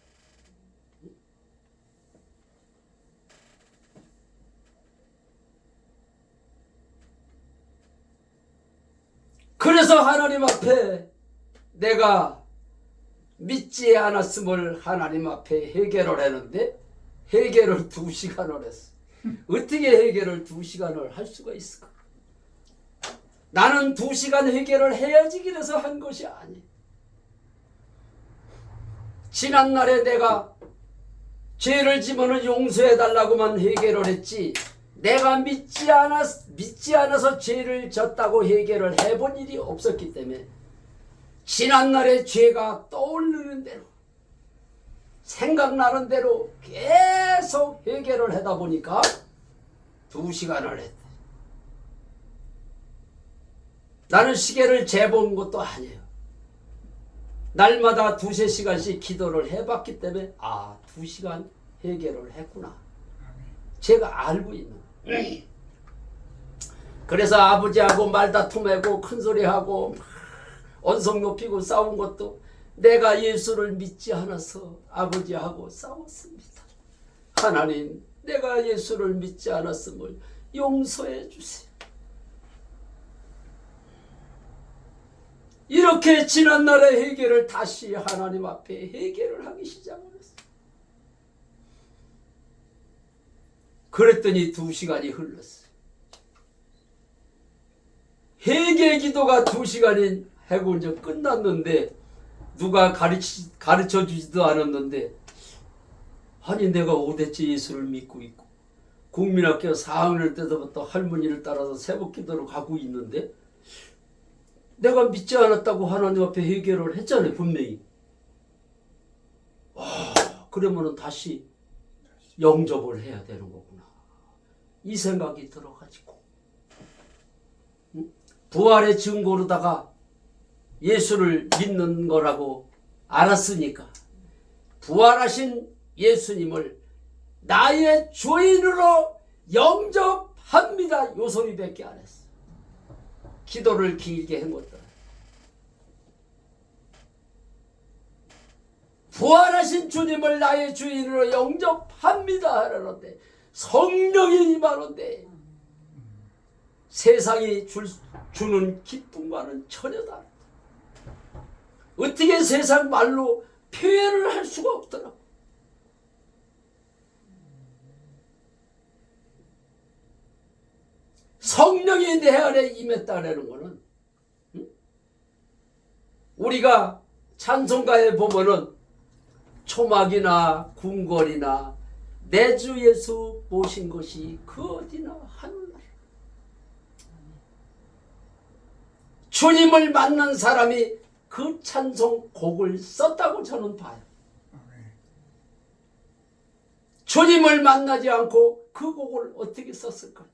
[SPEAKER 1] 그래서 하나님 앞에 내가 믿지 않았음을 하나님 앞에 해결을 했는데 해결을 2시간을 했어. 어떻게 해결을 2시간을 할 수가 있을까? 나는 2시간 해결을 해야지 그래서 한 것이 아니에요. 지난날에 내가 죄를 지면은 용서해달라고만 해결을 했지 내가 믿지 않아서 죄를 졌다고 해결을 해본 일이 없었기 때문에 지난날의 죄가 떠오르는 대로 생각나는 대로 계속 해결을 하다 보니까 2시간을 했대. 나는 시계를 재본 것도 아니에요. 날마다 2~3시간씩 기도를 해봤기 때문에 2시간 해결을 했구나. 제가 알고 있는 거예요. 그래서 아버지하고 말다툼하고 큰소리하고 언성 높이고 싸운 것도 내가 예수를 믿지 않아서 아버지하고 싸웠습니다. 하나님, 내가 예수를 믿지 않았음을 용서해 주세요. 이렇게 지난날의 해결을 다시 하나님 앞에 해결을 하기 시작을 했어요. 그랬더니 2시간이 흘렀어요. 회개 기도가 2시간이 하고 이제 끝났는데 누가 가르쳐 주지도 않았는데 아니 내가 5대째 예수를 믿고 있고 국민학교 4학년 때부터 할머니를 따라서 새벽 기도를 가고 있는데 내가 믿지 않았다고 하나님 앞에 해결을 했잖아요. 분명히. 그러면은 다시 영접을 해야 되는 거구나. 이 생각이 들어가지고 부활의 증거로다가 예수를 믿는 거라고 알았으니까 부활하신 예수님을 나의 주인으로 영접합니다. 요 소리밖에 안 했어. 기도를 길게 한 것들. 부활하신 주님을 나의 주인으로 영접합니다 하라는데 성령이 임하는데 세상이 주는 기쁨과는 전혀 다르다. 어떻게 세상 말로 표현을 할 수가 없더라. 성령이 내 안에 임했다는 것은 우리가 찬송가에 보면은 초막이나 궁궐이나 내 주 예수 모신 것이 그 어디나 하늘나라. 주님을 만난 사람이 그 찬송곡을 썼다고 저는 봐요. 주님을 만나지 않고 그 곡을 어떻게 썼을까요?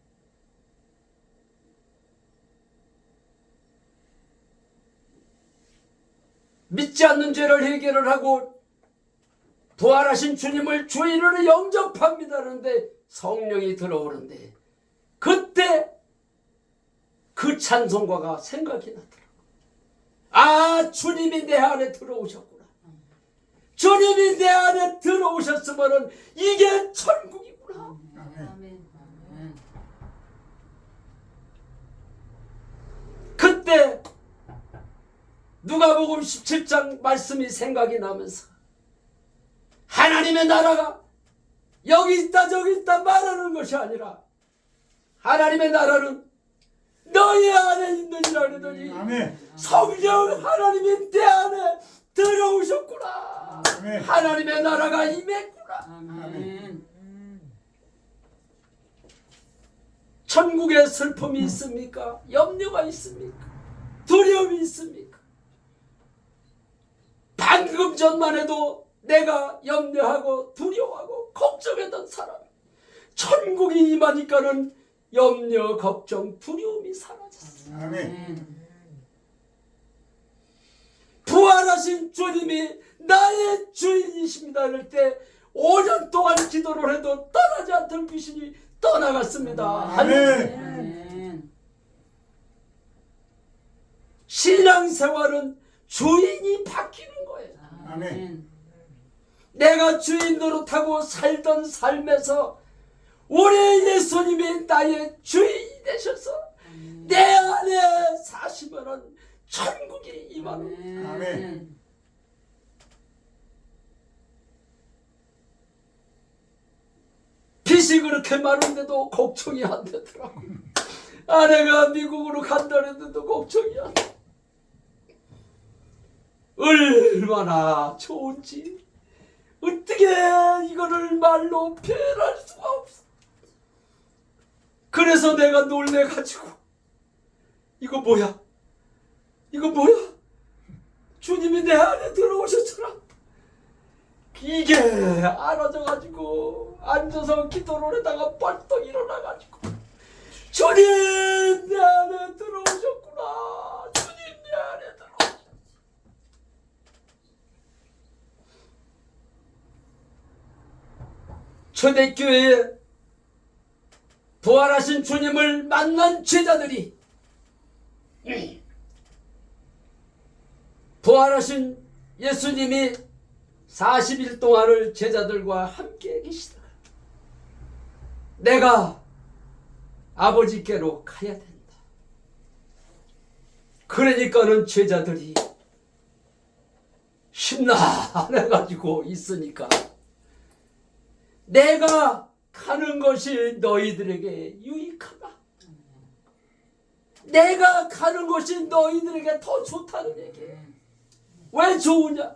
[SPEAKER 1] 믿지 않는 죄를 해결을 하고 부활하신 주님을 주인으로 영접합니다는데 성령이 들어오는데 그때 그 찬송가가 생각이 나더라고요. 아, 주님이 내 안에 들어오셨구나. 주님이 내 안에 들어오셨으면 이게 천국이구나.
[SPEAKER 2] 아멘.
[SPEAKER 1] 그때 누가복음 17장 말씀이 생각이 나면서 하나님의 나라가 여기 있다 저기 있다 말하는 것이 아니라 하나님의 나라는 너희 안에 있느니라 그러더니
[SPEAKER 3] 아멘.
[SPEAKER 1] 성령 하나님이 내 안에 들어오셨구나.
[SPEAKER 3] 아멘.
[SPEAKER 1] 하나님의 나라가 임했구나.
[SPEAKER 2] 아멘.
[SPEAKER 1] 천국에 슬픔이 있습니까? 염려가 있습니까? 두려움이 있습니까? 방금 전만 해도 내가 염려하고 두려워하고 걱정했던 사람, 천국이 임하니까는 염려, 걱정, 두려움이 사라졌어요.
[SPEAKER 3] 아멘.
[SPEAKER 1] 부활하신 주님이 나의 주인이십니다 할 때 5년 동안 기도를 해도 떠나지 않던 귀신이 떠나갔습니다.
[SPEAKER 3] 아멘.
[SPEAKER 2] 아멘.
[SPEAKER 1] 신앙생활은 주인이 바뀌는 거예요.
[SPEAKER 2] 아멘.
[SPEAKER 1] 내가 주인 노릇하고 살던 삶에서 우리 예수님이 나의 주인이 되셔서 내 안에 사시면은 천국이 임하는.
[SPEAKER 3] 아멘.
[SPEAKER 1] 빚이 그렇게 많은데도 걱정이 안 되더라고. 아내가 미국으로 간다는데도 걱정이 안 돼. 얼마나 좋은지 어떻게 이거를 말로 표현할 수가 없어. 그래서 내가 놀래가지고 이거 뭐야? 이거 뭐야? 주님이 내 안에 들어오셨잖아. 이게 알아져가지고 앉아서 기도를 하다가 벌떡 일어나가지고 주님 내 안에 들어오셨구나. 주님 내 안에 들어오셨구나. 초대교회에 부활하신 주님을 만난 제자들이 부활하신 예수님이 40일 동안을 제자들과 함께 계시다가 내가 아버지께로 가야 된다. 그러니까는 제자들이 심란해가지고 있으니까 내가 가는 것이 너희들에게 유익하다. 내가 가는 것이 너희들에게 더 좋다는 얘기예요. 왜 좋으냐?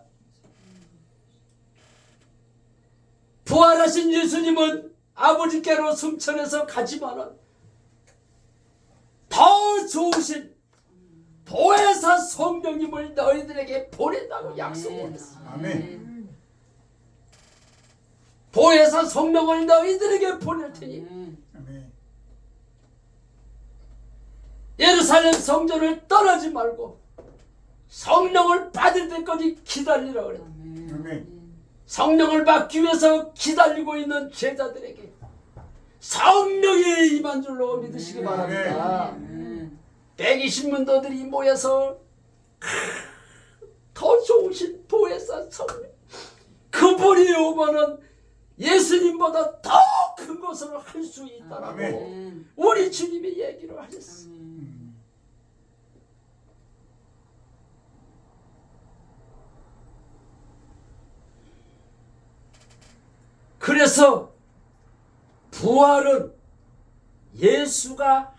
[SPEAKER 1] 부활하신 예수님은 아버지께로 승천해서 가지만은 더 좋으신 보혜사 성령님을 너희들에게 보낸다고 약속을 했어요.
[SPEAKER 3] 아멘.
[SPEAKER 1] 보혜사 성령을 너희들에게 보낼 테니
[SPEAKER 3] 아멘.
[SPEAKER 1] 예루살렘 성전을 떠나지 말고 성령을 받을 때까지 기다리라 그랬다.
[SPEAKER 3] 아멘.
[SPEAKER 1] 성령을 받기 위해서 기다리고 있는 제자들에게 성령이 임한 줄로 믿으시기 바랍니다. 120문도들이 모여서 더 좋으신 보혜사 성령 그분이 오면은 예수님보다 더 큰 것을 할 수 있다라고
[SPEAKER 2] 아멘.
[SPEAKER 1] 우리 주님이 얘기를 하셨어요. 그래서 부활은 예수가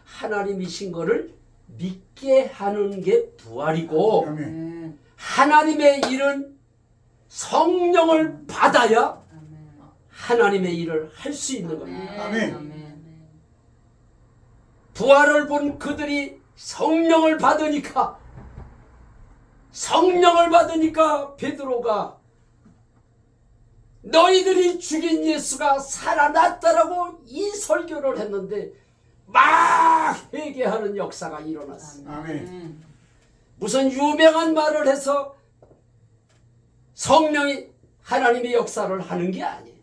[SPEAKER 1] 하나님이신 것을 믿게 하는 게 부활이고
[SPEAKER 3] 아멘.
[SPEAKER 1] 하나님의 일은 성령을 받아야 하나님의 일을 할 수 있는 겁니다.
[SPEAKER 3] 아멘.
[SPEAKER 1] 부활을 본 그들이 성령을 받으니까 베드로가 너희들이 죽인 예수가 살아났다라고 이 설교를 했는데 막 회개하는 역사가 일어났어요.
[SPEAKER 3] 아멘.
[SPEAKER 1] 무슨 유명한 말을 해서 성령이 하나님의 역사를 하는 게 아니에요.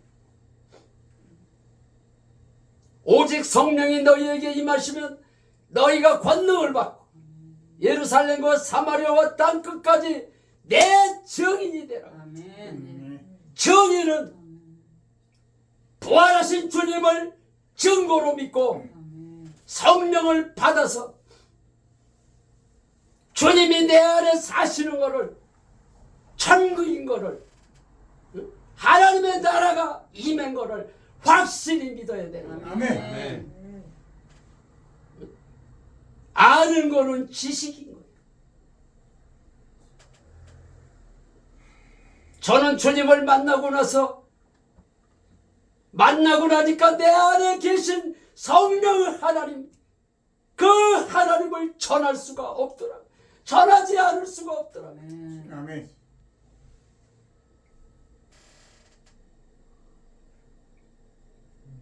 [SPEAKER 1] 오직 성령이 너희에게 임하시면 너희가 권능을 받고 예루살렘과 사마리아와 땅 끝까지 내 증인이 되라.
[SPEAKER 2] 아멘.
[SPEAKER 1] 증인은 부활하신 주님을 증거로 믿고
[SPEAKER 2] 아멘.
[SPEAKER 1] 성령을 받아서 주님이 내 안에 사시는 것을, 천국인 것을, 하나님의 나라가 임한 것을 확실히 믿어야 되는 거예요.
[SPEAKER 3] 아멘.
[SPEAKER 1] 아는 거는 지식인 거예요. 저는 주님을 만나고 나니까 내 안에 계신 성령 하나님, 그 하나님을 전할 수가 없더라. 전하지 않을 수가 없더라.
[SPEAKER 2] 아멘.
[SPEAKER 3] 아멘.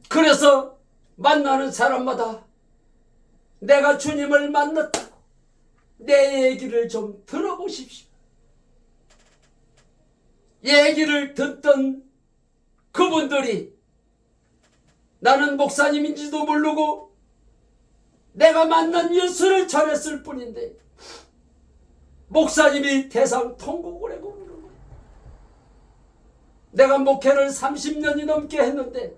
[SPEAKER 1] 그래서 만나는 사람마다 내가 주님을 만났다고 내 얘기를 좀 들어보십시오. 얘기를 듣던 그분들이 나는 목사님인지도 모르고 내가 만난 예수를 전했을 뿐인데 목사님이 대상 통곡을 하고 그러는 거예요. 내가 목회를 30년이 넘게 했는데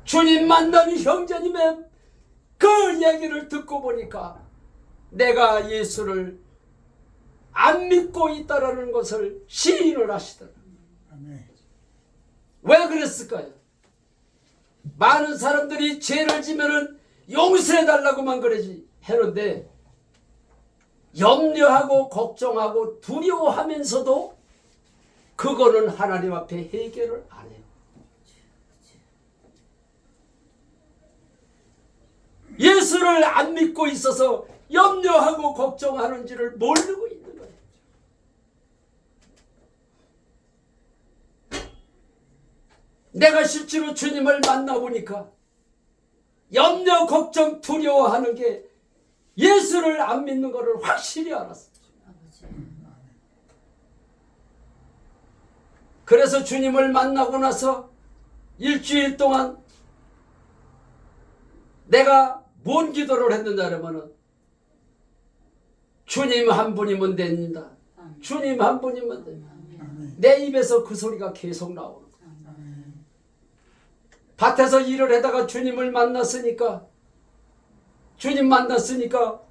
[SPEAKER 1] 주님 만난 형제님의 그 얘기를 듣고 보니까 내가 예수를 안 믿고 있다라는 것을 시인을 하시더라고요.
[SPEAKER 3] 아멘.
[SPEAKER 1] 왜 그랬을까요? 많은 사람들이 죄를 지면은 용서해달라고만 그러지 했는데 염려하고 걱정하고 두려워하면서도 그거는 하나님 앞에 해결을 안 해요. 예수를 안 믿고 있어서 염려하고 걱정하는지를 모르고 있는 거예요. 내가 실제로 주님을 만나보니까 염려, 걱정, 두려워하는 게 예수를 안 믿는 것을 확실히 알았어요.
[SPEAKER 2] 아버지.
[SPEAKER 1] 그래서 주님을 만나고 나서 일주일 동안 내가 뭔 기도를 했느냐 하면은 주님 한 분이면 됩니다.
[SPEAKER 2] 아멘.
[SPEAKER 1] 주님 한 분이면 됩니다.
[SPEAKER 3] 아멘.
[SPEAKER 1] 내 입에서 그 소리가 계속 나오는 거예요.
[SPEAKER 3] 아멘.
[SPEAKER 1] 밭에서 일을 하다가 주님을 만났으니까 주님 만났으니까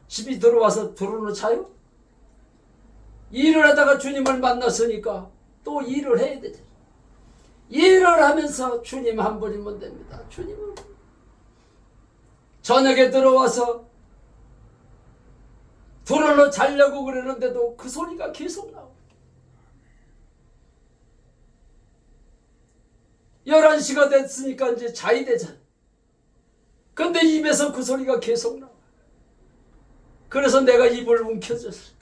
[SPEAKER 1] 집이 들어와서 들어오는 차요? 일을 하다가 주님을 만났으니까 또 일을 해야 되죠. 일을 하면서 주님 한 분이면 됩니다. 주님은 저녁에 들어와서 들어로 자려고 그러는데도 그 소리가 계속 나오고 11시가 됐으니까 이제 자야 되잖아. 근데 입에서 그 소리가 계속 나와. 그래서 내가 입을 움켜쥐었어.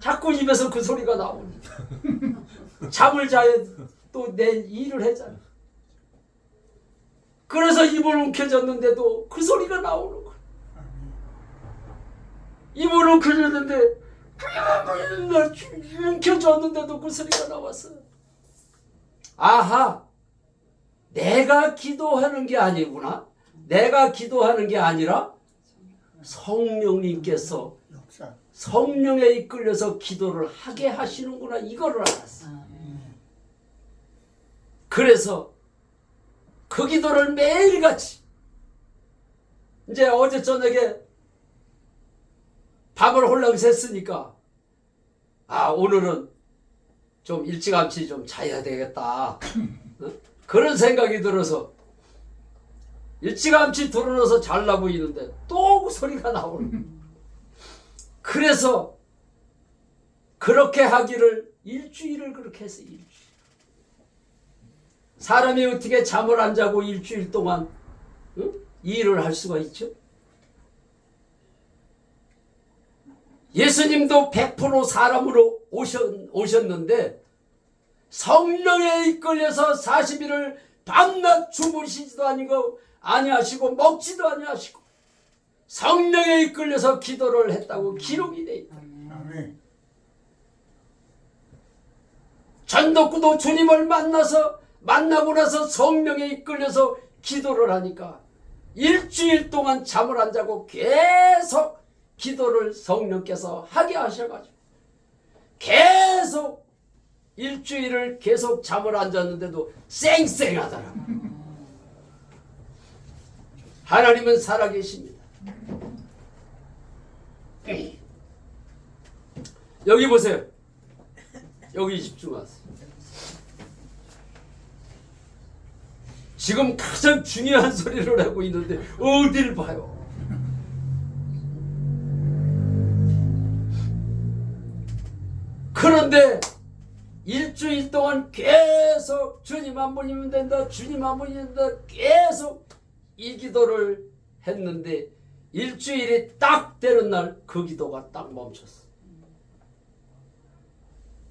[SPEAKER 1] 자꾸 입에서 그 소리가 나오니 잠을 자야 또 내 일을 하잖아. 그래서 입을 움켜쥐었는데도 그 소리가 나오는 거야. 입을 움켜쥐었는데 움켜쥐었는데도 그 소리가 나왔어. 아하, 내가 기도하는 게 아니구나. 내가 기도하는 게 아니라 성령님께서
[SPEAKER 3] 역사.
[SPEAKER 1] 성령에 이끌려서 기도를 하게 하시는구나. 이거를 알았어.
[SPEAKER 2] 아멘.
[SPEAKER 1] 그래서 그 기도를 매일같이 이제 어제 저녁에 밤을 홀랑 샜으니까 오늘은 좀 일찌감치 좀 자야 되겠다. 어? 그런 생각이 들어서 일찌감치 들어눠서 잘나 보이는데 또 그 소리가 나오는 거예요. 그래서 그렇게 하기를 일주일을 그렇게 했어요. 일주일. 사람이 어떻게 잠을 안 자고 일주일 동안 일을 할 수가 있죠? 예수님도 100% 사람으로 오셨는데 성령에 이끌려서 40일을 밤낮 주무시지도 아니하시고 먹지도 아니하시고 성령에 이끌려서 기도를 했다고 기록이 돼 있다.
[SPEAKER 3] 아멘.
[SPEAKER 1] 전도구도 주님을 만나고 나서 성령에 이끌려서 기도를 하니까 일주일 동안 잠을 안 자고 계속 기도를 성령께서 하게 하셔가지고 계속 일주일을 계속 잠을 안 잤는데도 쌩쌩하더라고. 하나님은 살아계십니다. 여기 보세요. 여기 집중하세요. 지금 가장 중요한 소리를 하고 있는데 어딜 봐요? 그런데 일주일 동안 계속 주님 한 분이면 된다, 주님 한 분이면 된다, 계속 이 기도를 했는데 일주일이 딱 되는 날 그 기도가 딱 멈췄어.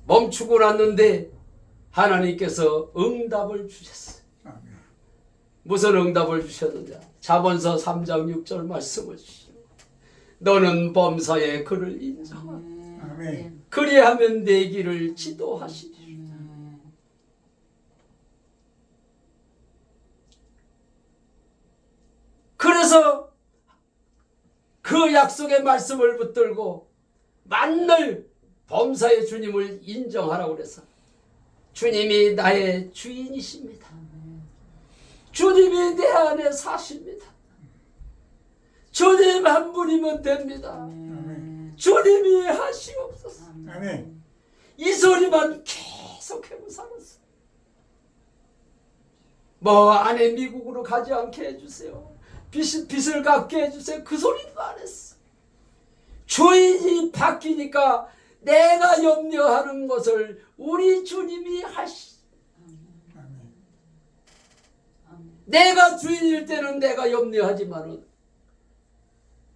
[SPEAKER 1] 멈추고 났는데 하나님께서 응답을 주셨어요.
[SPEAKER 3] 아멘.
[SPEAKER 1] 무슨 응답을 주셨느냐? 잠언서 3장 6절 말씀을 주시고 너는 범사에 그를 인정하라.
[SPEAKER 3] 아멘.
[SPEAKER 1] 그리하면 내 길을 지도하시리. 그래서 그 약속의 말씀을 붙들고 만날 범사의 주님을 인정하라고 그래서 주님이 나의 주인이십니다. 주님이 내 안에 사십니다. 주님 한 분이면 됩니다.
[SPEAKER 3] 아멘.
[SPEAKER 1] 주님이 하시옵소서.
[SPEAKER 3] 아멘.
[SPEAKER 1] 이 소리만 계속 하고 살았어. 뭐 아내 미국으로 가지 않게 해주세요. 빚을 갚게 해주세요. 그 소리도 안 했어. 주인이 바뀌니까 내가 염려하는 것을 우리 주님이 하시.
[SPEAKER 3] 아멘.
[SPEAKER 1] 내가 주인일 때는 내가 염려하지만은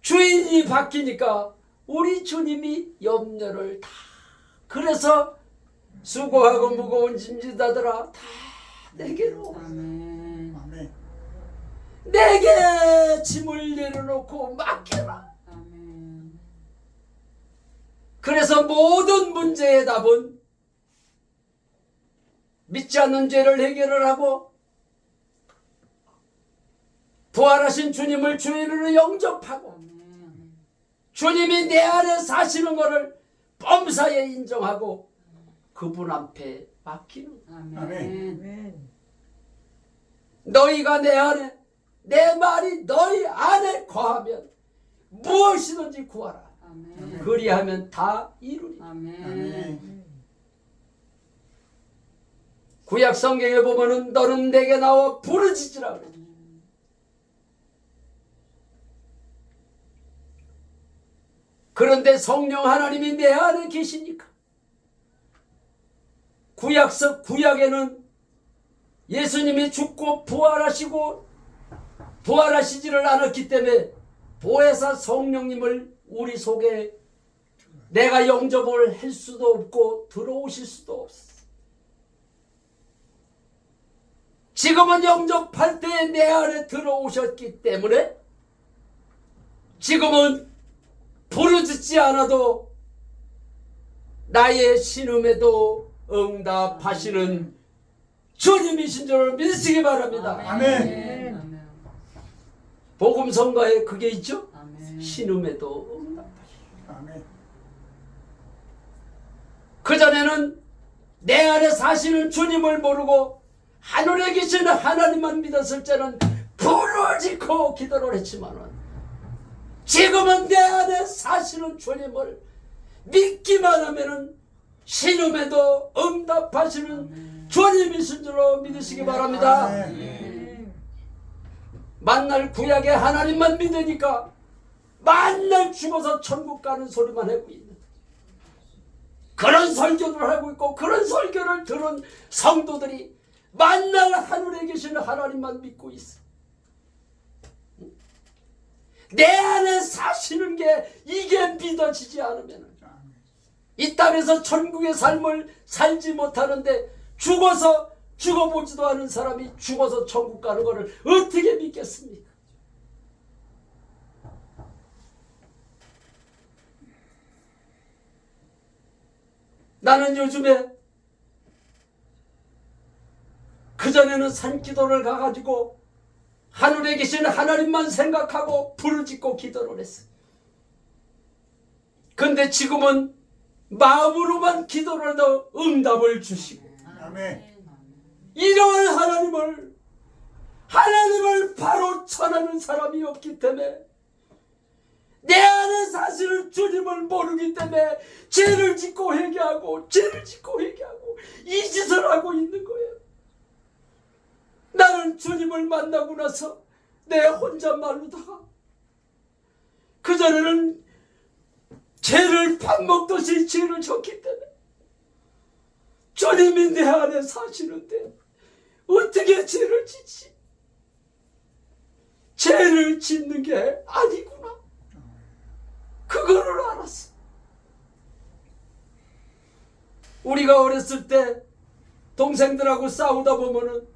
[SPEAKER 1] 주인이 바뀌니까 우리 주님이 염려를 다. 그래서 수고하고 무거운 짐지다들아 다 내게로
[SPEAKER 2] 아멘.
[SPEAKER 3] 아멘.
[SPEAKER 1] 내게 짐을 내려놓고 맡겨라.
[SPEAKER 2] 아멘.
[SPEAKER 1] 그래서 모든 문제의 답은 믿지 않는 죄를 해결을 하고 부활하신 주님을 주인으로 영접하고
[SPEAKER 2] 아멘.
[SPEAKER 1] 주님이 내 안에 사시는 것을 범사에 인정하고 그분 앞에 맡기는 거야.
[SPEAKER 2] 아멘.
[SPEAKER 3] 아멘.
[SPEAKER 1] 너희가 내 안에 내 말이 너희 안에 거하면 무엇이든지 구하라.
[SPEAKER 2] 아멘.
[SPEAKER 1] 그리하면 다 이루리.
[SPEAKER 2] 아멘.
[SPEAKER 3] 아멘.
[SPEAKER 1] 구약 성경에 보면은 너는 내게 나와 부르짖으라 그래. 그런데 성령 하나님이 내 안에 계시니까 구약에는 예수님이 죽고 부활하시지를 않았기 때문에 보혜사 성령님을 우리 속에 내가 영접을 할 수도 없고 들어오실 수도 없어. 지금은 영접할 때 내 안에 들어오셨기 때문에 지금은 부르짖지 않아도 나의 신음에도 응답하시는 주님이신 줄 믿으시기 바랍니다.
[SPEAKER 3] 아멘.
[SPEAKER 2] 아멘.
[SPEAKER 1] 복음 성가에 그게 있죠?
[SPEAKER 2] 아멘.
[SPEAKER 1] 신음에도 응답하시는.
[SPEAKER 3] 아멘.
[SPEAKER 1] 그전에는 내 안에 사시는 주님을 모르고 하늘에 계시는 하나님만 믿었을 때는 부르짖고 기도를 했지만은 지금은 내 안에 사시는 주님을 믿기만 하면은 신음에도 응답하시는 주님이신 줄로 믿으시기 바랍니다.
[SPEAKER 3] 아멘.
[SPEAKER 1] 만날 구약의 하나님만 믿으니까 만날 죽어서 천국 가는 소리만 하고 있는 그런 설교를 하고 있고 그런 설교를 들은 성도들이 만날 하늘에 계시는 하나님만 믿고 있어. 내 안에 사시는 게 이게 믿어지지 않으면 이 땅에서 천국의 삶을 살지 못하는데 죽어보지도 않은 사람이 죽어서 천국 가는 것을 어떻게 믿겠습니까? 나는 요즘에 그전에는 산기도를 가가지고 하늘에 계신 하나님만 생각하고 부르짖고 기도를 했어요. 근데 지금은 마음으로만 기도를 해도 응답을 주시고
[SPEAKER 4] 아멘.
[SPEAKER 1] 이러한 하나님을 바로 전하는 사람이 없기 때문에 내 안에 사실은 주님을 모르기 때문에 죄를 짓고 회개하고 이 짓을 하고 있는 거예요. 나는 주님을 만나고 나서 내 혼잣말로다가 그전에는 죄를 밥 먹듯이 죄를 졌기 때문에 주님이 내 안에 사시는데 어떻게 죄를 짓지? 죄를 짓는 게 아니구나. 그거를 알았어. 우리가 어렸을 때 동생들하고 싸우다 보면은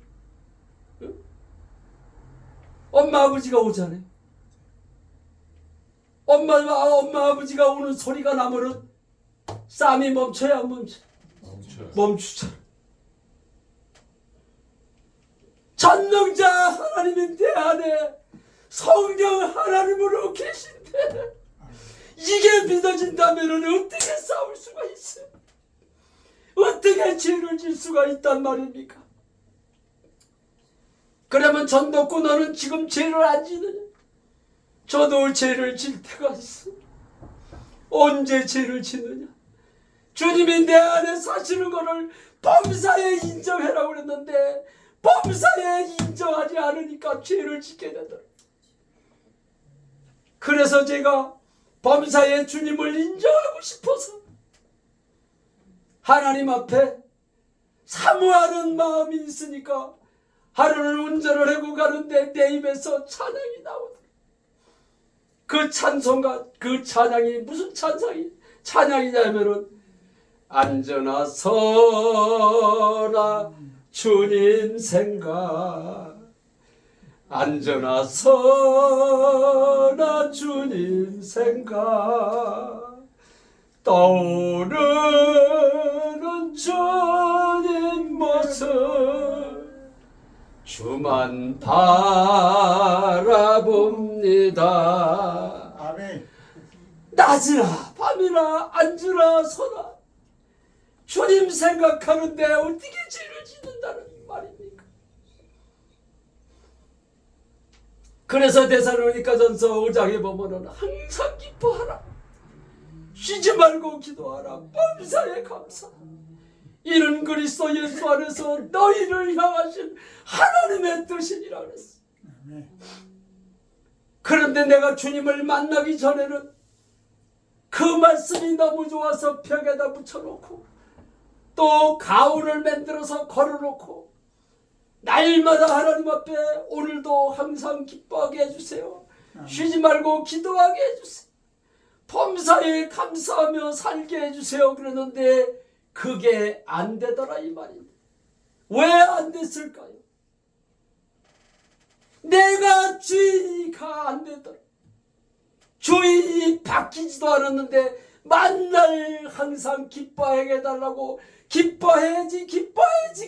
[SPEAKER 1] 엄마 아버지가 오잖아요. 엄마 아버지가 오는 소리가 나면은 싸움이 멈춰야 안 멈춰? 멈추잖아. 전능자 하나님이 내 안에 성령 하나님으로 계신데 이게 믿어진다면 어떻게 싸울 수가 있어요? 어떻게 죄를 질 수가 있단 말입니까? 그러면 전도고 너는 지금 죄를 안 지느냐? 저도 죄를 질 때가 있어. 언제 죄를 지느냐? 주님이 내 안에 사시는 것을 범사에 인정해라고 그랬는데 범사에 인정하지 않으니까 죄를 짓게 되더라. 그래서 제가 범사에 주님을 인정하고 싶어서 하나님 앞에 사모하는 마음이 있으니까 하루는 운전을 하고 가는데 내 입에서 찬양이 나오더라. 그 찬송가, 그 찬양이 무슨 찬양이냐면은 안전하 서라 주님 생각, 안전하 서라 주님 생각, 떠오르는 주님 모습 주만 바라봅니다.
[SPEAKER 4] 아멘.
[SPEAKER 1] 낮이나 밤이나 앉으나 서나 주님 생각하는데 어떻게 죄를 짓는다는 말입니까? 그래서 데살로니가전서 5장에 보면은 항상 기뻐하라, 쉬지 말고 기도하라, 범사에 감사하라. 이는 그리스도 예수 안에서 너희를 향하신 하나님의 뜻이니라 그랬어.
[SPEAKER 4] 아멘.
[SPEAKER 1] 그런데 내가 주님을 만나기 전에는 그 말씀이 너무 좋아서 벽에다 붙여놓고 또 가오를 만들어서 걸어놓고 날마다 하나님 앞에 오늘도 항상 기뻐하게 해주세요. 쉬지 말고 기도하게 해주세요. 범사에 감사하며 살게 해주세요. 그러는데 그게 안 되더라 이 말입니다. 왜 안 됐을까요? 내가 주인이가 안 되더라. 주인이 바뀌지도 않았는데 만날 항상 기뻐하게 해달라고 기뻐해야지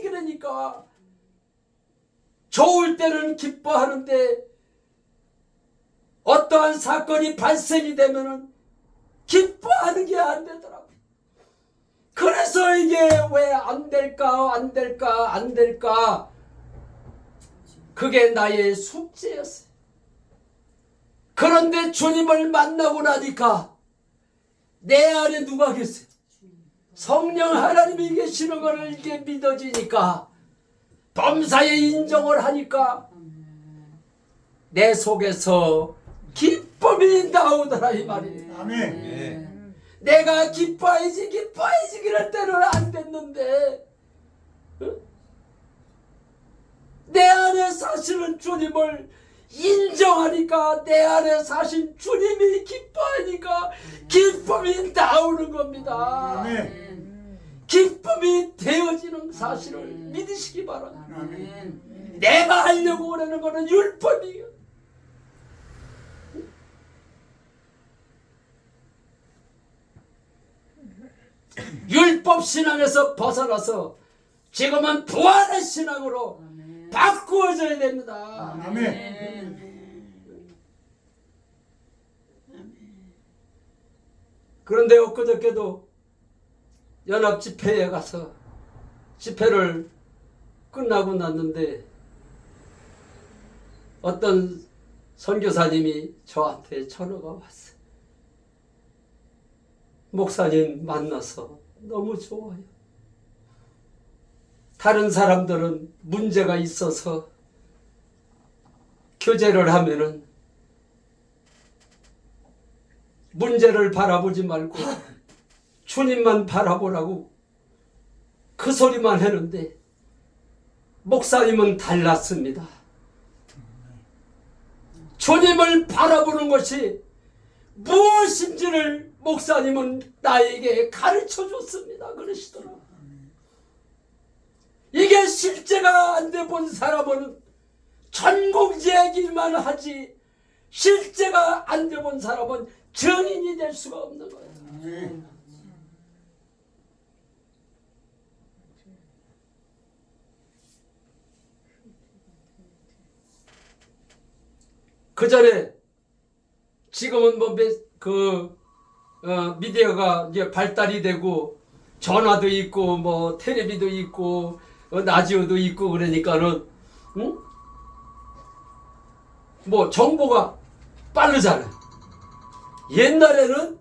[SPEAKER 1] 그러니까 좋을 때는 기뻐하는데 어떠한 사건이 발생이 되면은 기뻐하는 게 안 되더라고요. 그래서 이게 왜 안 될까? 그게 나의 숙제였어요. 그런데 주님을 만나고 나니까 내 안에 누가 계세요? 성령 하나님이 계시는 것을 이게 믿어지니까 범사에 인정을 하니까 내 속에서 기쁨이 나오더라 이 말이에요.
[SPEAKER 4] 아멘.
[SPEAKER 1] 내가 기뻐해야지 그럴 때는 안 됐는데 내 안에 사시는 주님을 인정하니까 내 안에 사신 주님이 기뻐하니까 기쁨이 나오는 겁니다.
[SPEAKER 4] 아멘.
[SPEAKER 1] 기쁨이 되어지는 사실을 믿으시기 바랍니다.
[SPEAKER 4] 아멘.
[SPEAKER 1] 내가 하려고 그러는 거는 율법이에요. 율법 신앙에서 벗어나서 지금은 부활의 신앙으로
[SPEAKER 2] 아멘.
[SPEAKER 1] 바꾸어져야 됩니다.
[SPEAKER 4] 아멘.
[SPEAKER 1] 그런데 엊그저께도 연합 집회에 가서 집회를 끝나고 났는데 어떤 선교사님이 저한테 전화가 왔어요. 목사님 만나서 너무 좋아요. 다른 사람들은 문제가 있어서 교제를 하면은 문제를 바라보지 말고 주님만 바라보라고 그 소리만 했는데 목사님은 달랐습니다. 주님을 바라보는 것이 무엇인지를 목사님은 나에게 가르쳐 줬습니다. 그러시더라고요. 이게 실제가 안 돼 본 사람은 천국 얘기만 하지 실제가 안 돼 본 사람은 증인이 될 수가 없는 거예요.
[SPEAKER 4] 아멘.
[SPEAKER 1] 그 전에 지금은 뭐 미디어가 이제 발달이 되고 전화도 있고 뭐 텔레비도 있고 라디오도 있고 그러니까는 뭐 정보가 빠르잖아요. 옛날에는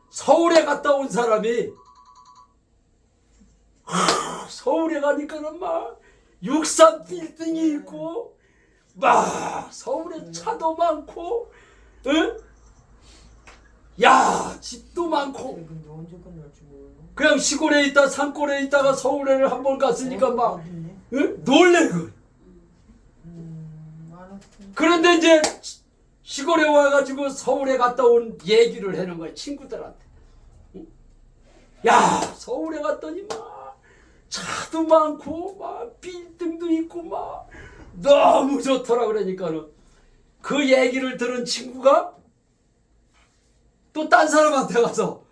[SPEAKER 1] 서울에 갔다 온 사람이 서울에 가니까는 막 63 빌딩이 있고 막 서울에 차도 많고 야 집도 많고
[SPEAKER 3] 근데 언제 끝날지 몰라.
[SPEAKER 1] 그냥 시골에 있다 산골에 있다가 서울에를 한번 갔으니까 막 놀래고
[SPEAKER 3] 알았어.
[SPEAKER 1] 그런데 이제 시골에 와가지고 서울에 갔다 온 얘기를 하는 거야 친구들한테. 야 서울에 갔더니 막 차도 많고 막 빌딩도 있고 막 너무 좋더라 그러니까는 그 얘기를 들은 친구가 또 딴 사람한테 가서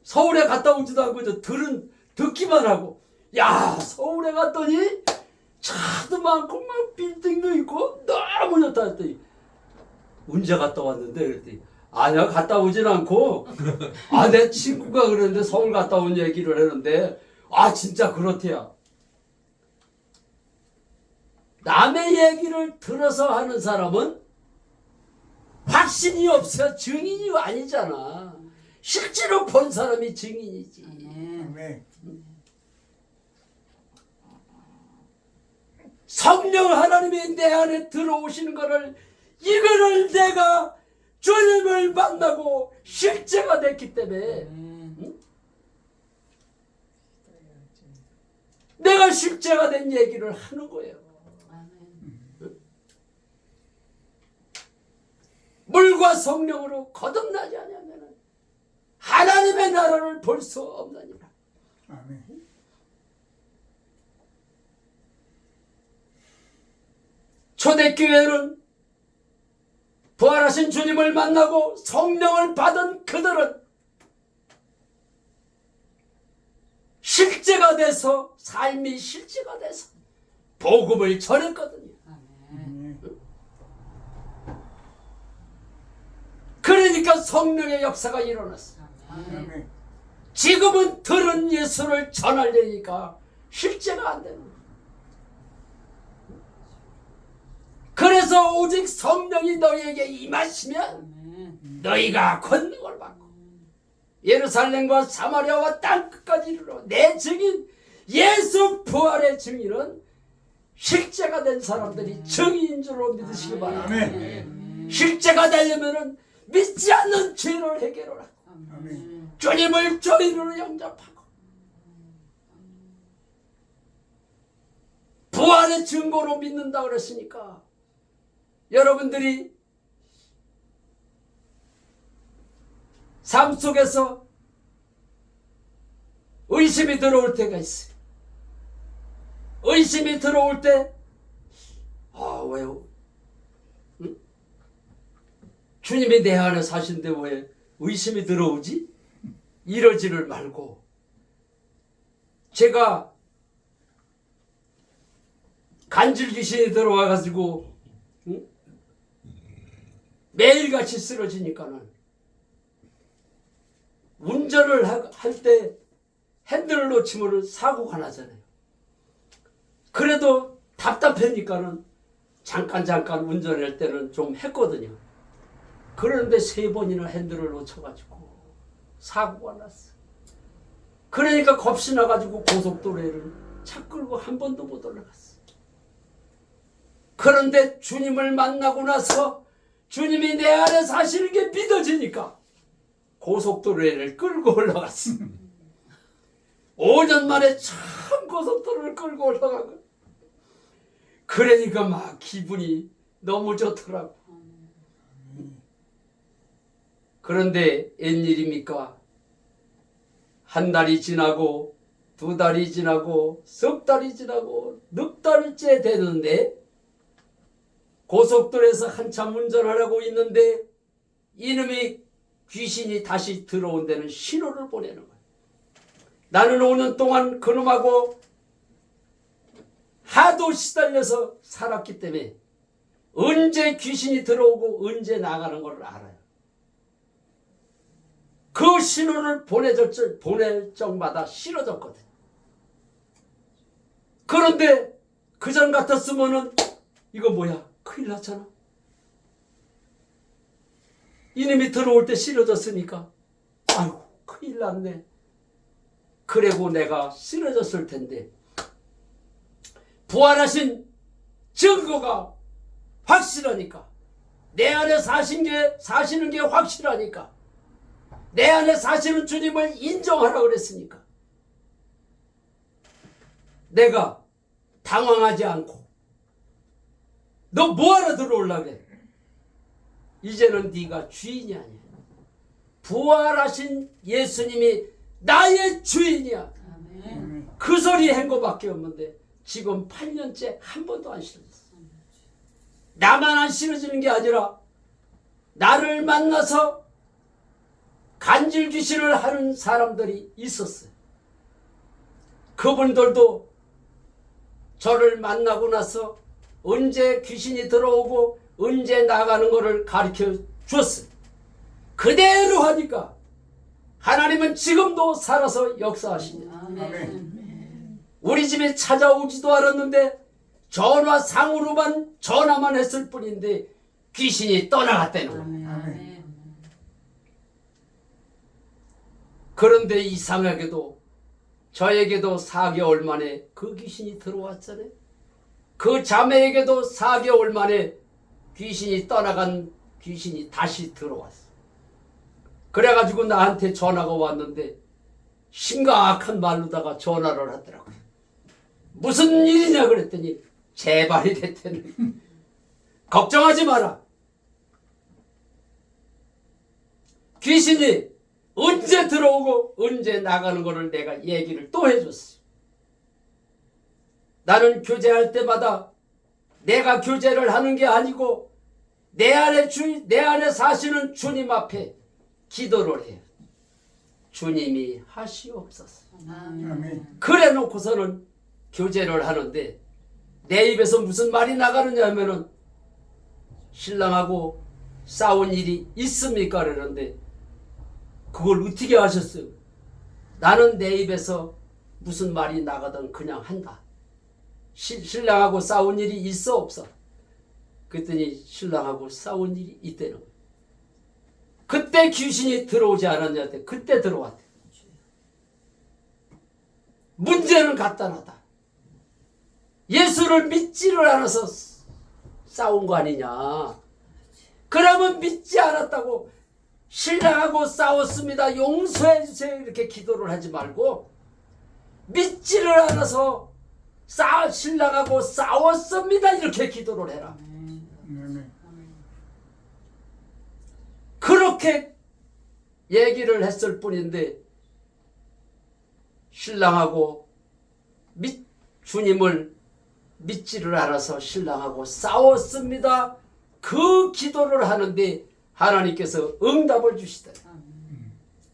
[SPEAKER 1] 서울에 갔다 오지도 않고 듣기만 하고 야 서울에 갔더니 차도 많고 막 빌딩도 있고 너무 좋다 했더니 언제 갔다 왔는데 그랬더니 아니야 갔다 오진 않고 내 친구가 그랬는데 서울 갔다 온 얘기를 했는데 진짜 그렇대요. 남의 얘기를 들어서 하는 사람은 확신이 없어 증인이 아니잖아. 실제로 본 사람이 증인이지.
[SPEAKER 4] 아멘.
[SPEAKER 1] 성령 하나님이 내 안에 들어오시는 것을 이거를 내가 주님을 만나고 실제가 됐기 때문에 내가 실제가 된 얘기를 하는 거예요. 물과 성령으로 거듭나지 않으면 하나님의 나라를 볼 수 없느니라.
[SPEAKER 4] 아멘.
[SPEAKER 1] 초대교회는 부활하신 주님을 만나고 성령을 받은 그들은 실제가 돼서 삶이 실제가 돼서 복음을 전했거든요. 그러니까 성령의 역사가 일어났어.
[SPEAKER 4] 아멘.
[SPEAKER 1] 지금은 들은 예수를 전하려니까 실제가 안 되는 거야. 그래서 오직 성령이 너희에게 임하시면 너희가 권능을 받고 예루살렘과 사마리아와 땅 끝까지 이르러 내 증인 예수 부활의 증인은 실제가 된 사람들이 증인인 줄로 믿으시기 바랍니다.
[SPEAKER 4] 아멘.
[SPEAKER 1] 실제가 되려면은 믿지 않는 죄를 해결하라.
[SPEAKER 4] 아멘.
[SPEAKER 1] 주님을 주인으로 영접하고 부활의 증거로 믿는다 그랬으니까 여러분들이 삶 속에서 의심이 들어올 때가 있어요. 의심이 들어올 때 왜요? 주님이 내 안에 사신데 왜 의심이 들어오지? 이러지를 말고 제가 간질 귀신이 들어와 가지고 응? 매일같이 쓰러지니까는 운전을 할 때 핸들을 놓치면 사고가 나잖아요. 그래도 답답하니까는 잠깐 운전할 때는 좀 했거든요. 그런데 3번이나 핸들을 놓쳐가지고 사고가 났어. 그러니까 겁이 나가지고 고속도로를 차 끌고 한 번도 못 올라갔어. 그런데 주님을 만나고 나서 주님이 내 안에 사시는 게 믿어지니까 고속도로를 끌고 올라갔어. 5년 만에 처음 고속도로를 끌고 올라가고 그러니까 막 기분이 너무 좋더라고. 그런데 웬일입니까? 한 달이 지나고 2달이 지나고 석 달이 지나고 넉 달째 되는데 고속도로에서 한참 운전하려고 있는데 이놈이 귀신이 다시 들어온 데는 신호를 보내는 거야. 나는 5년 동안 그놈하고 하도 시달려서 살았기 때문에 언제 귀신이 들어오고 언제 나가는 걸 알아요. 그 신호를 보낼 적마다 싫어졌거든. 그런데 그전 같았으면은 이거 뭐야? 큰일 났잖아. 이놈이 들어올 때 싫어졌으니까 아이고 큰일 났네. 그리고 내가 싫어졌을 텐데 부활하신 증거가 확실하니까 내 안에 사시는 게 확실하니까 내 안에 사시는 주님을 인정하라 그랬으니까 내가 당황하지 않고 너 뭐하러 들어올라 그래? 이제는 네가 주인이 아니야. 부활하신 예수님이 나의 주인이야.
[SPEAKER 2] 아멘.
[SPEAKER 1] 그 소리 한 거밖에 없는데 지금 8년째 한 번도 안 싫어졌어. 나만 안 싫어지는 게 아니라 나를 만나서 간질 귀신을 하는 사람들이 있었어요. 그분들도 저를 만나고 나서 언제 귀신이 들어오고 언제 나가는 것을 가르쳐 주었어요. 그대로 하니까 하나님은 지금도 살아서 역사하십니다.
[SPEAKER 2] 아멘.
[SPEAKER 1] 우리 집에 찾아오지도 않았는데 전화만 했을 뿐인데 귀신이 떠나갔다는 거예요.
[SPEAKER 2] 아멘.
[SPEAKER 1] 그런데 이상하게도 저에게도 4개월 만에 그 귀신이 들어왔잖아요. 그 자매에게도 4개월 만에 귀신이 떠나간 귀신이 다시 들어왔어. 그래가지고 나한테 전화가 왔는데 심각한 말로다가 전화를 하더라고요. 무슨 일이냐 그랬더니 재발이 됐다네. 걱정하지 마라. 귀신이 언제 들어오고 언제 나가는 거를 내가 얘기를 또 해줬어. 나는 교제할 때마다 내가 교제를 하는 게 아니고 내 안에 사시는 주님 앞에 기도를 해요. 주님이 하시옵소서.
[SPEAKER 4] 아멘.
[SPEAKER 1] 그래 놓고서는 교제를 하는데 내 입에서 무슨 말이 나가느냐 하면은 신랑하고 싸운 일이 있습니까? 그러는데 그걸 어떻게 하셨어요? 나는 내 입에서 무슨 말이 나가든 그냥 한다. 신랑하고 싸운 일이 있어 없어? 그랬더니 신랑하고 싸운 일이 있다는 거예요. 그때 귀신이 들어오지 않았냐? 그때 들어왔대. 문제는 간단하다. 예수를 믿지를 않아서 싸운 거 아니냐. 그러면 믿지 않았다고 신랑하고 싸웠습니다. 용서해 주세요. 이렇게 기도를 하지 말고 믿지를 않아서 신랑하고 싸웠습니다. 이렇게 기도를 해라.
[SPEAKER 4] 아멘.
[SPEAKER 1] 그렇게 얘기를 했을 뿐인데 신랑하고 주님을 믿지를 않아서 신랑하고 싸웠습니다. 그 기도를 하는데 하나님께서 응답을 주시더라.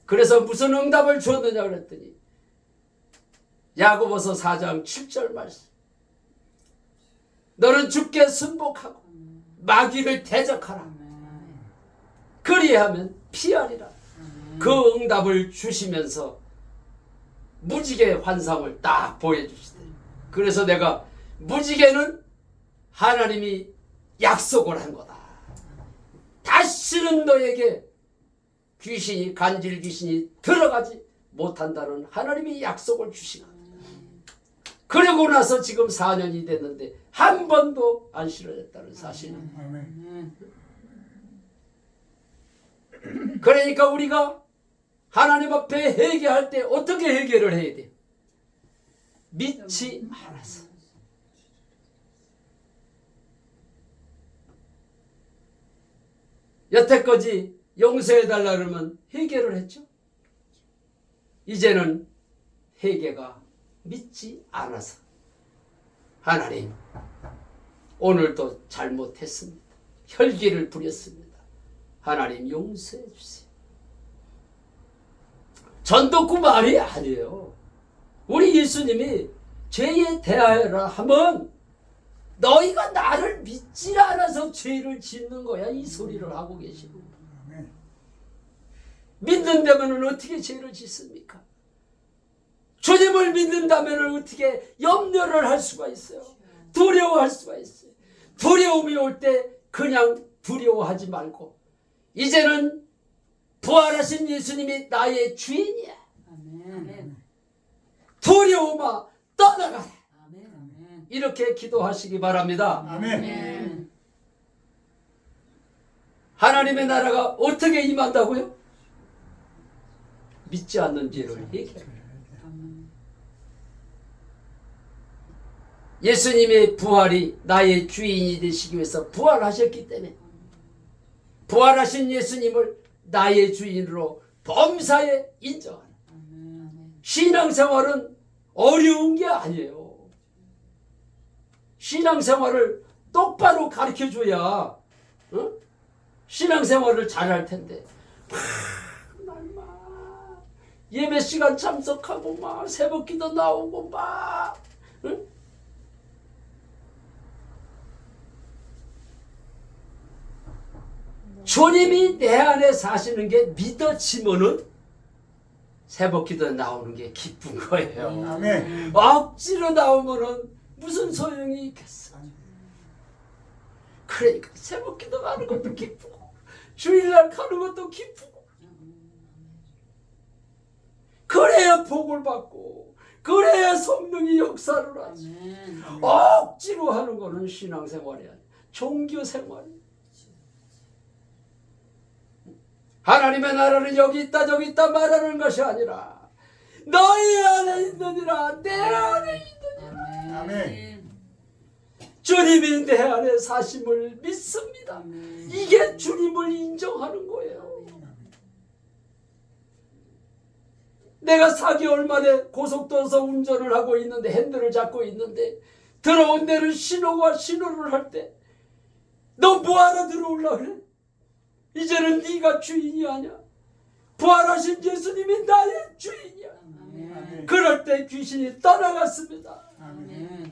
[SPEAKER 1] 그래서 무슨 응답을 주었느냐 그랬더니 야고보서 4장 7절 말씀. 너는 주께 순복하고 마귀를 대적하라. 그리하면 피하리라. 그 응답을 주시면서 무지개 환상을 딱 보여주시대. 그래서 내가 무지개는 하나님이 약속을 한 거다. 다시는 너에게 귀신이, 간질 귀신이 들어가지 못한다는 하나님이 약속을 주신 거다. 그러고 나서 지금 4년이 됐는데 한 번도 안 실현했다는 사실입니다.
[SPEAKER 4] 아멘.
[SPEAKER 1] 그러니까 우리가 하나님 앞에 회개할 때 어떻게 회개를 해야 돼요? 믿지 않아서. 여태까지 용서해달라 그러면 회개를 했죠. 이제는 회개가 믿지 않아서 하나님 오늘도 잘못했습니다. 혈기를 부렸습니다. 하나님 용서해 주세요. 전도구 말이 아니에요. 우리 예수님이 죄에 대하여라 하면 너희가 나를 믿지 않아서 죄를 짓는 거야. 이 소리를 하고 계시는 거야.
[SPEAKER 4] 아멘.
[SPEAKER 1] 믿는다면 어떻게 죄를 짓습니까? 주님을 믿는다면 어떻게 염려를 할 수가 있어요? 두려워할 수가 있어요. 두려움이 올 때 그냥 두려워하지 말고 이제는 부활하신 예수님이 나의 주인이야.
[SPEAKER 2] 아멘.
[SPEAKER 1] 두려움아 떠나가라.
[SPEAKER 2] 아멘.
[SPEAKER 1] 이렇게 기도하시기 바랍니다.
[SPEAKER 4] 아멘.
[SPEAKER 1] 하나님의 나라가 어떻게 임한다고요? 믿지 않는 죄를 해결해. 예수님의 부활이 나의 주인이 되시기 위해서 부활하셨기 때문에 부활하신 예수님을 나의 주인으로 범사에 인정하는 신앙생활은 어려운 게 아니에요. 신앙생활을 똑바로 가르쳐줘야 신앙생활을 잘할 텐데 막 예배 시간 참석하고 막 새벽기도 나오고 막 주님이 내 안에 사시는 게 믿어지면은 새벽기도 나오는 게 기쁜 거예요.
[SPEAKER 4] 아멘.
[SPEAKER 1] 억지로 나오면은 무슨 소용이 있겠어. 그러니까 새벽기도 가는 것도 기쁘고 주일날 가는 것도 기쁘고 그래야 복을 받고 그래야 성령이 역사를 하지. 억지로 하는 거는 신앙생활이 아니야. 종교생활이야. 하나님의 나라는 여기 있다 저기 있다 말하는 것이 아니라 너희 안에 있느니라 내 안에 있느니라.
[SPEAKER 4] 아멘.
[SPEAKER 1] 주님이 내 안에 사심을 믿습니다. 이게 주님을 인정하는 거예요. 내가 4개월 만에 고속도로에서 운전을 하고 있는데 핸들을 잡고 있는데 들어온 데는 신호를 할 때 너 뭐하러 들어올라 그래? 이제는 네가 주인이 아니야. 부활하신 예수님이 나의 주인이야.
[SPEAKER 4] 아멘.
[SPEAKER 1] 그럴 때 귀신이 떠나갔습니다.
[SPEAKER 4] 아멘.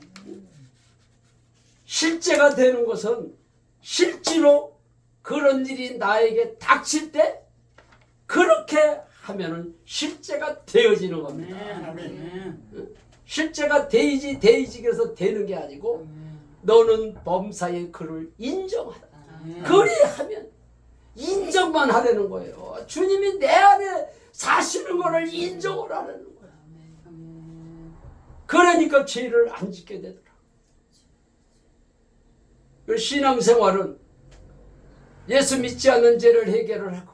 [SPEAKER 1] 실제가 되는 것은 실제로 그런 일이 나에게 닥칠 때 그렇게 하면은 실제가 되어지는 겁니다.
[SPEAKER 4] 아멘.
[SPEAKER 1] 실제가 되이지 그래서 되는 게 아니고 너는 범사의 그를 인정하라. 그리하면 인정만 하라는 거예요. 주님이 내 안에 사시는 것을 인정을 하라는 거예요. 그러니까 죄를 안 짓게 되더라. 신앙생활은 예수 믿지 않는 죄를 해결을 하고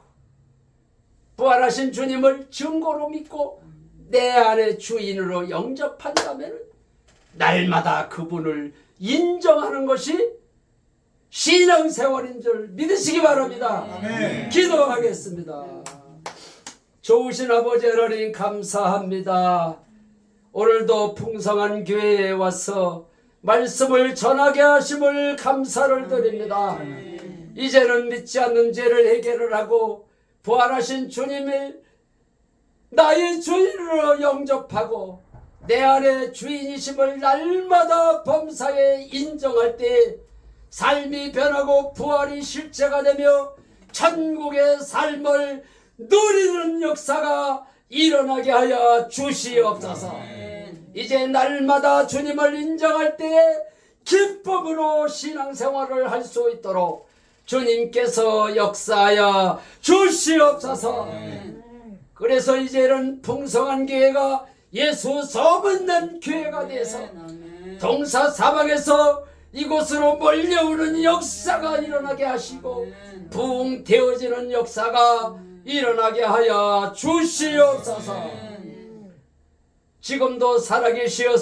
[SPEAKER 1] 부활하신 주님을 증거로 믿고 내 안에 주인으로 영접한다면 날마다 그분을 인정하는 것이 신앙생활인 줄 믿으시기 바랍니다.
[SPEAKER 4] 아멘.
[SPEAKER 1] 기도하겠습니다. 좋으신 아버지 하나님 감사합니다. 오늘도 풍성한 교회에 와서 말씀을 전하게 하심을 감사를 드립니다. 이제는 믿지 않는 죄를 해결을 하고 부활하신 주님을 나의 주인으로 영접하고 내 안에 주인이심을 날마다 범사에 인정할 때 삶이 변하고 부활이 실제가 되며 천국의 삶을 누리는 역사가 일어나게 하여 주시옵소서. 이제 날마다 주님을 인정할 때에 기쁨으로 신앙생활을 할 수 있도록 주님께서 역사하여 주시옵소서. 그래서 이제는 풍성한 교회가 예수 소문난 교회가 돼서 동사 사방에서 이곳으로 몰려오는 역사가 일어나게 하시고 부흥 되어지는 역사가 일어나게 하여 주시옵소서. 지금도 살아계시어서